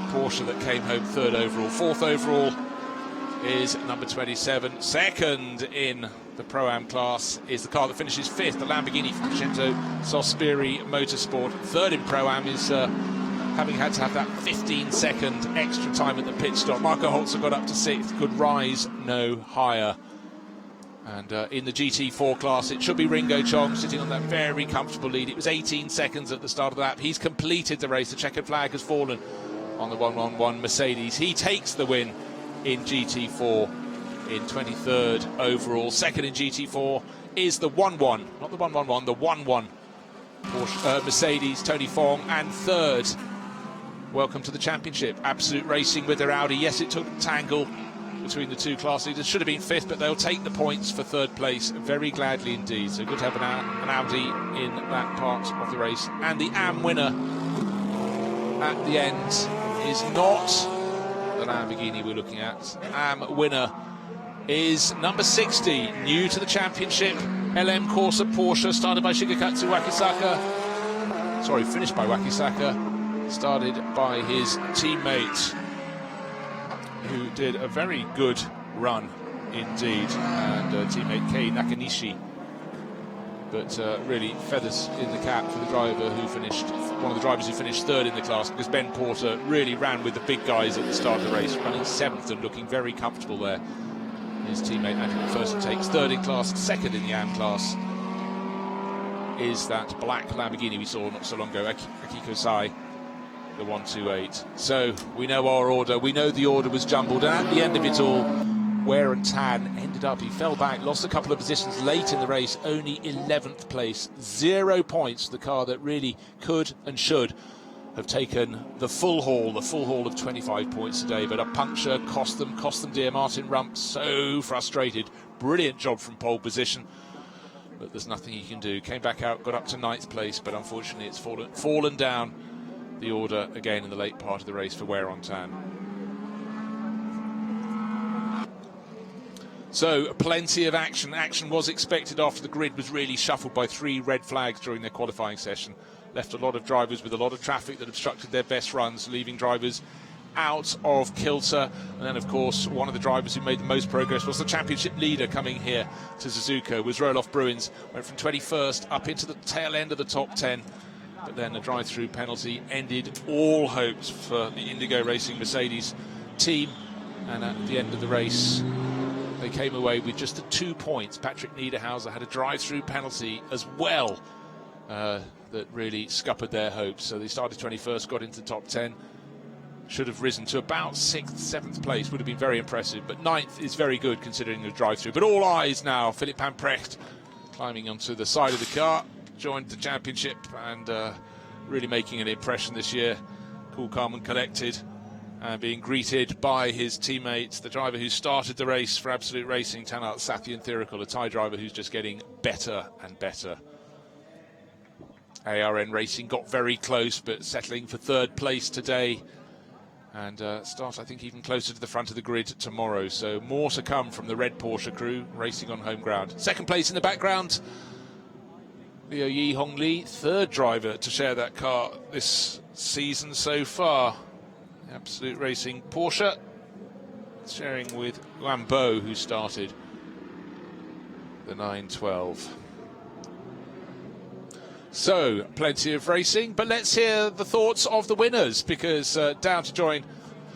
Porsche that came home third overall. Fourth overall is number 27. Second in the Pro-Am class is the car that finishes fifth, the Lamborghini from Vincenzo Sospiri Motorsport. Third in Pro-Am is having had to have that 15-second extra time at the pit stop. Marco Holzer got up to sixth, could rise no higher. And in the GT4 class, it should be Ringo Chong sitting on that very comfortable lead. It was 18 seconds at the start of the lap. He's completed the race. The checkered flag has fallen on the 111 Mercedes. He takes the win in GT4. in 23rd overall. Second in GT4 is the 1-1, not the 1-1-1, the 1-1 Porsche, Mercedes, Tony Fong, and third. Welcome to the championship. Absolute Racing with their Audi. Yes, it took a tangle between the two class leaders. Should have been fifth, but they'll take the points for third place very gladly indeed. So good to have an Audi in that part of the race. And the AM winner at the end is not the Lamborghini we're looking at. AM winner is number 60, new to the championship, LM Corsa Porsche, started by Shigekatsu Wakisaka. Sorry, finished by Wakisaka, started by his teammate, who did a very good run indeed, and teammate Kei Nakanishi. But really feathers in the cap for the driver who finished, one of the drivers who finished third in the class, because Ben Porter really ran with the big guys at the start of the race, running seventh and looking very comfortable there. His teammate Andrew McPherson takes third in class. Second in the AM class is that black Lamborghini we saw not so long ago, Akiko Sai, the 128. So we know our order. We know the order was jumbled, and at the end of it all, Wear and Tan ended up, he fell back, lost a couple of positions late in the race, only 11th place. 0 points for the car that really could and should have taken the full haul of 25 points today, but a puncture cost them dear. Martin Rump so frustrated. Brilliant job from pole position, but there's nothing he can do. Came back out, got up to 9th place, but unfortunately it's fallen down the order again in the late part of the race for Wear on Tan. So plenty of action. Action was expected after the grid was really shuffled by 3 red flags during their qualifying session. Left a lot of drivers with a lot of traffic that obstructed their best runs, leaving drivers out of kilter. And then, of course, one of the drivers who made the most progress was the championship leader coming here to SUZUKA, was Roelof Bruins. Went from 21st up into the tail end of the top 10. But then a drive-through penalty ended all hopes for the Indigo Racing Mercedes team. And at the end of the race, they came away with just the 2 points. Patrick Niederhauser had a drive-through penalty as well that really scuppered their hopes. So they started 21st, got into the top 10. Should have risen to about 6th, 7th place. Would have been very impressive. But 9th is very good considering the drive-through. But all eyes now. Philip Pamprecht climbing onto the side of the car. Joined the championship and really making an impression this year. Cool, calm and collected. Being greeted by his teammates, the driver who started the race for Absolute Racing, Tanat Sathian Thirikul, a Thai driver who's just getting better and better. ARN Racing got very close, but settling for 3rd place today, and start, I think, even closer to the front of the grid tomorrow. So more to come from the red Porsche crew racing on home ground. 2nd place in the background, Liu Yi Hong Lee, 3rd driver to share that car this season so far. Absolute Racing Porsche sharing with Guan Bo, who started the 912. So plenty of racing, but let's hear the thoughts of the winners, because down to join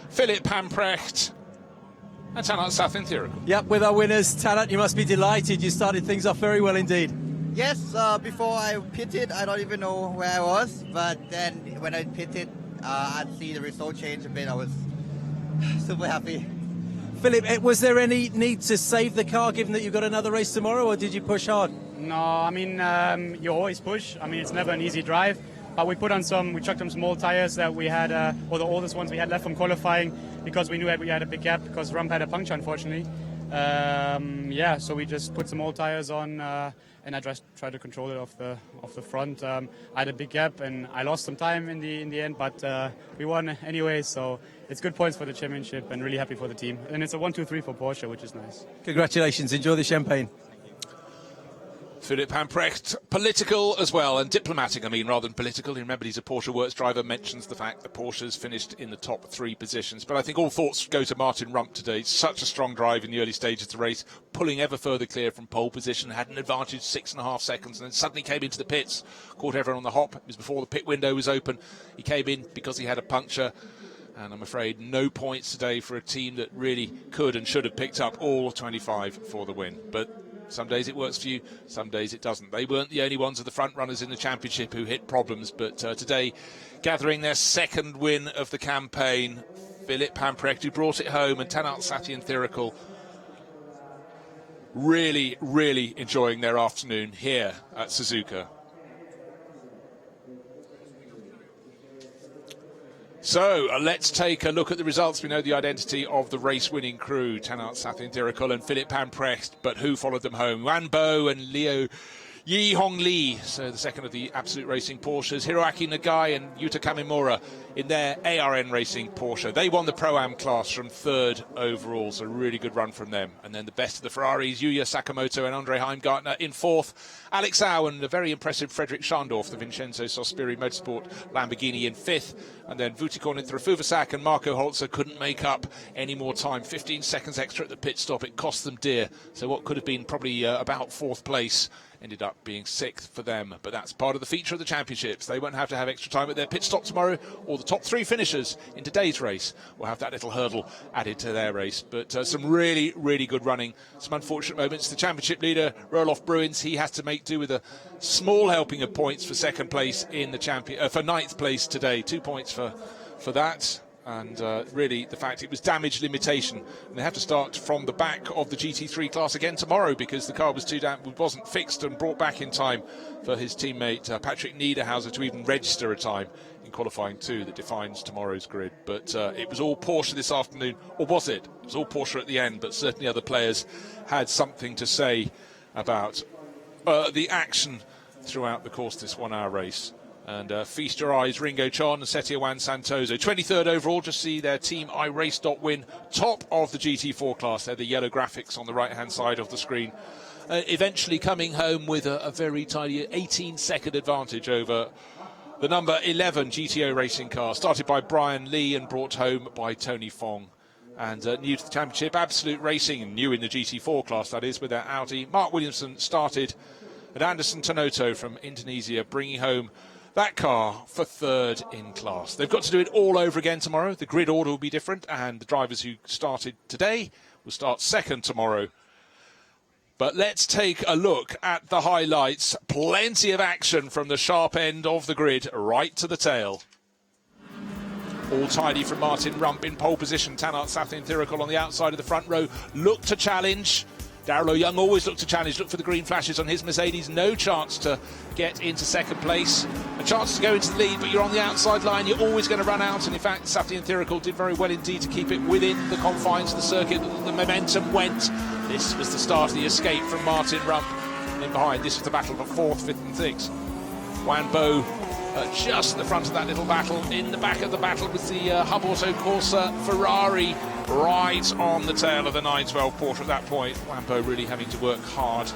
Philip Pamprecht and Tanat Sathian Thirikul. Yep, with our winners. Tanat, you must be delighted. You started things off very well indeed. Yes, before I pitted, I don't even know where I was, but then when I pitted, I see the result change a bit. I was super happy. Philip, was there any need to save the car given that you've got another race tomorrow, or did you push hard? No, I mean, you always push. I mean, it's never an easy drive. But we chucked on small tires that we had, or the oldest ones we had left from qualifying, because we knew that we had a big gap because Rump had a puncture, unfortunately. Yeah, so we just put some old tires on, and I just tried to control it off the front. I had a big gap, and I lost some time in the end, but we won anyway. So it's good points for the championship, and really happy for the team. And it's a 1-2-3 for Porsche, which is nice. Congratulations! Enjoy the champagne. Philip Pamprecht, political as well, and diplomatic, I mean, rather than political. Remember, he's a Porsche Works driver, mentions the fact that Porsche's finished in the top 3 positions. But I think all thoughts go to Martin Rump today. Such a strong drive in the early stages of the race, pulling ever further clear from pole position, had an advantage 6.5 seconds, and then suddenly came into the pits, caught everyone on the hop. It was before the pit window was open. He came in because he had a puncture. And I'm afraid no points today for a team that really could and should have picked up all 25 for the win. But some days it works for you, some days it doesn't. They weren't the only ones of the front runners in the championship who hit problems, but today, gathering their 2nd win of the campaign, Philip Pamprecht, who brought it home, and Tanat Sathian Thirikul really, really enjoying their afternoon here at Suzuka. So let's take a look at the results. We know the identity of the race-winning crew, Tanart Sathienthirakul and Philip Pamprecht, but who followed them home? Wan Bo and Liu Yi-Hong Lee, so the second of the Absolute Racing Porsches. Hiroaki Nagai and Yuta Kamimura in their ARN Racing Porsche. They won the Pro-Am class from third overall, so really good run from them. And then the best of the Ferraris, Yuya Sakamoto and Andre Heimgartner in fourth. Alex Au and the very impressive Frederick Schandorf, the Vincenzo Sospiri Motorsport Lamborghini in fifth. And then Vutikorn Thrafuvasak and Marco Holzer couldn't make up any more time. 15 seconds extra at the pit stop. It cost them dear. So what could have been probably about fourth place ended up being sixth for them. But that's part of the feature of the championships. They won't have to have extra time at their pit stop tomorrow, or the top three finishers in today's race will have that little hurdle added to their race. But some really, really good running. Some unfortunate moments. The championship leader, Roloff Bruins, he has to make do with a small helping of points for second place in the for ninth place today. 2 points for that. And really the fact it was damage limitation, and they have to start from the back of the GT3 class again tomorrow because the car wasn't fixed and brought back in time for his teammate Patrick Niederhauser to even register a time in qualifying 2 that defines tomorrow's grid. But it was all Porsche this afternoon, or was it? It was all Porsche at the end, but certainly other players had something to say about the action throughout the course of this 1 hour race. And feast your eyes, Ringo Chon and Setiowan Santoso. 23rd overall, just see their team iRace.win, top of the GT4 class. They're the yellow graphics on the right-hand side of the screen. Eventually coming home with a very tiny 18-second advantage over the number 11 GTO racing car, started by Brian Lee and brought home by Tony Fong. And new to the championship, Absolute Racing, and new in the GT4 class, that is, with their Audi. Mark Williamson started, and Anderson Tanoto from Indonesia bringing home that car for third in class. They've got to do it all over again tomorrow. The grid order will be different, and the drivers who started today will start second tomorrow. But let's take a look at the highlights. Plenty of action from the sharp end of the grid right to the tail. All tidy from Martin Rump in pole position. Tanart Sathienthirakul on the outside of the front row. Look to challenge. Darrell Young always looked to challenge, look for the green flashes on his Mercedes. No chance to get into second place. A chance to go into the lead, but you're on the outside line. You're always going to run out. And in fact, Sathienthirakul did very well indeed to keep it within the confines of the circuit. The momentum went. This was the start of the escape from Martin Rump. And in behind, this was the battle for fourth, fifth and sixth. Wan Bo just at the front of that little battle. In the back of the battle was the Hub Auto Corsa Ferrari, right on the tail of the 912 Porsche at that point. Wan Bo really having to work hard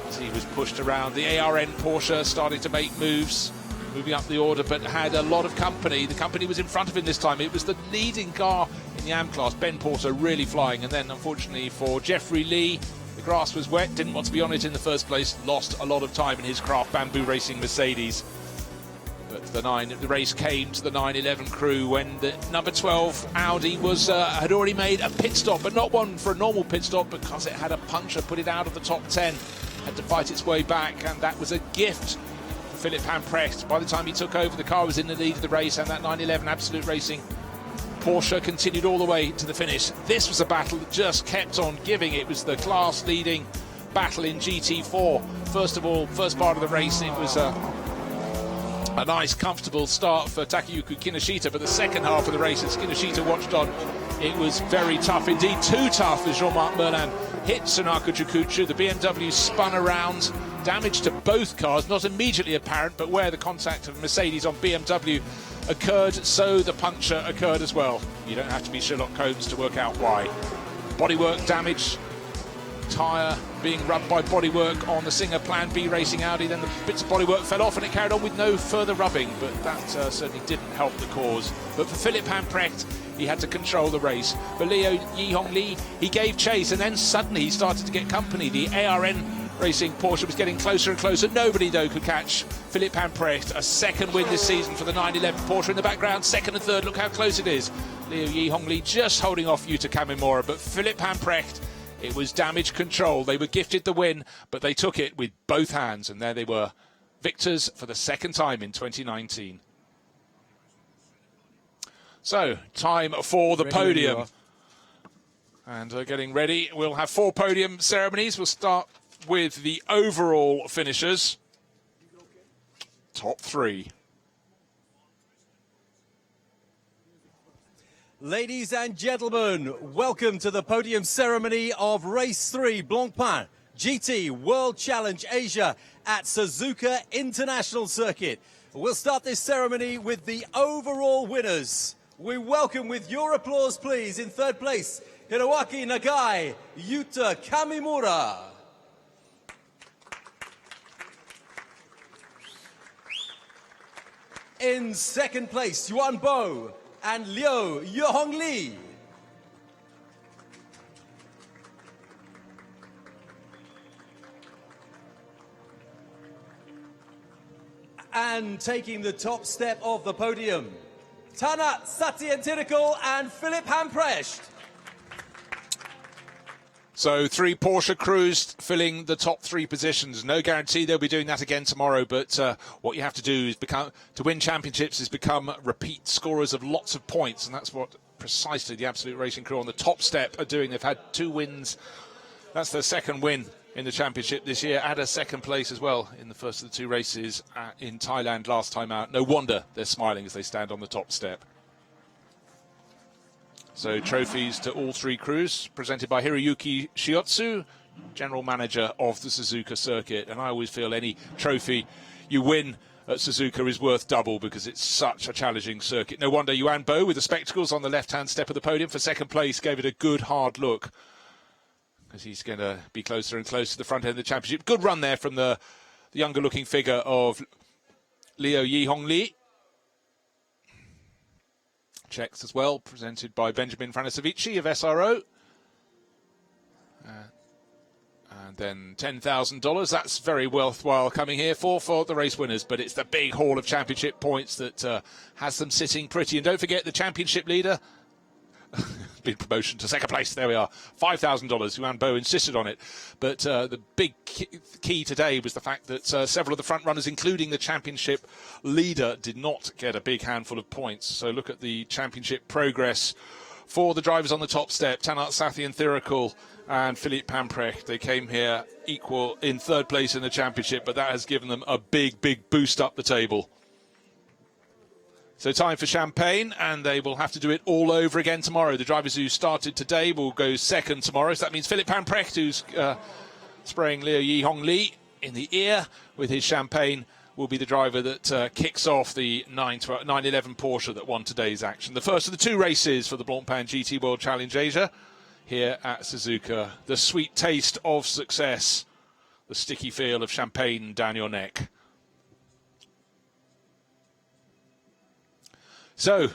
as he was pushed around. The ARN Porsche starting to make moves, moving up the order, but had a lot of company. The company was in front of him this time. It was the leading car in the AM class, Ben Porter, really flying. And then, unfortunately for Jeffrey Lee, the grass was wet, didn't want to be on it in the first place, lost a lot of time in his Craft Bamboo Racing Mercedes. But the race came to the 911 crew when the number 12 Audi was had already made a pit stop, but not one for a normal pit stop because it had a puncture, put it out of the top 10, had to fight its way back, and that was a gift for Philip Pamprecht. By the time he took over, the car was in the lead of the race, and that 911 Absolute Racing Porsche continued all the way to the finish. This was a battle that just kept on giving. It was the class-leading battle in GT4. First of all, first part of the race, it was a nice, comfortable start for Takayuki Kinoshita, but the second half of the race, as Kinoshita watched on, it was very tough indeed. Too tough as Jean-Marc Merlin hit Tsunaka Jukuchu. The BMW spun around, damage to both cars, not immediately apparent, but where the contact of Mercedes on BMW occurred, so the puncture occurred as well. You don't have to be Sherlock Holmes to work out why. Bodywork damage, tyre being rubbed by bodywork on the Singer Plan B Racing Audi, then the bits of bodywork fell off and it carried on with no further rubbing, but that certainly didn't help the cause. But for Philip Pamprecht, he had to control the race. For Liu Yi-Hong Lee, he gave chase, and then suddenly he started to get company. The ARN Racing Porsche was getting closer and closer. Nobody, though, could catch Philip Pamprecht. A second win this season for the 911 Porsche in the background. Second and third, look how close it is. Liu Yi-Hong Lee just holding off Yuta Kamimura, but Philip Pamprecht, it was damage control. They were gifted the win, but they took it with both hands, and there they were, victors for the second time in 2019. So, time for the podium. And getting ready. We'll have 4 podium ceremonies. We'll start with the overall finishers. Top 3. Ladies and gentlemen, welcome to the podium ceremony of Race 3 Blancpain GT World Challenge Asia at SUZUKA International Circuit. We'll start this ceremony with the overall winners. We welcome with your applause, please, in 3rd place, Hiroaki Nagai, Yuta Kamimura. In 2nd place, Yuan Bo and Liu Yuhong Li. And taking the top step of the podium, Tanat Satyantirical and Philip Hamprecht. So 3 Porsche crews filling the top 3 positions. No guarantee they'll be doing that again tomorrow, but what you have to do is to win championships is become repeat scorers of lots of points, and that's what precisely the Absolute Racing crew on the top step are doing. They've had 2 wins. That's their 2nd win in the championship this year, and a 2nd place as well in the first of the 2 races in Thailand last time out. No wonder they're smiling as they stand on the top step. So trophies to all 3 crews, presented by Hiroyuki Shiotsu, general manager of the Suzuka circuit. And I always feel any trophy you win at Suzuka is worth double because it's such a challenging circuit. No wonder Yuan Bo, with the spectacles on the left-hand step of the podium for 2nd place, gave it a good hard look, because he's going to be closer and closer to the front end of the championship. Good run there from the younger-looking figure of Liu Yihong Li. Checks as well, presented by Benjamin Franasovici of SRO. And then $10,000. That's very worthwhile coming here for the race winners. But it's the big haul of championship points that has them sitting pretty. And don't forget the championship leader. Big promotion to 2nd place. There we are. $5,000. Yuan Bo insisted on it. But the big key today was the fact that several of the front runners, including the championship leader, did not get a big handful of points. So look at the championship progress for the drivers on the top step. Tanat Sathyanthirikul and Philippe Hamprecht. They came here equal in 3rd place in the championship, but that has given them a big boost up the table. So time for champagne, and they will have to do it all over again tomorrow. The drivers who started today will go 2nd tomorrow. So that means Philip Hamprecht, who's spraying Liu Yihong Li in the ear with his champagne, will be the driver that kicks off the 911 Porsche that won today's action. The first of the 2 races for the Blancpain GT World Challenge Asia here at Suzuka. The sweet taste of success, the sticky feel of champagne down your neck. So,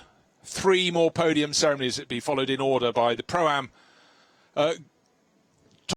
3 more podium ceremonies that be followed in order by the Pro-Am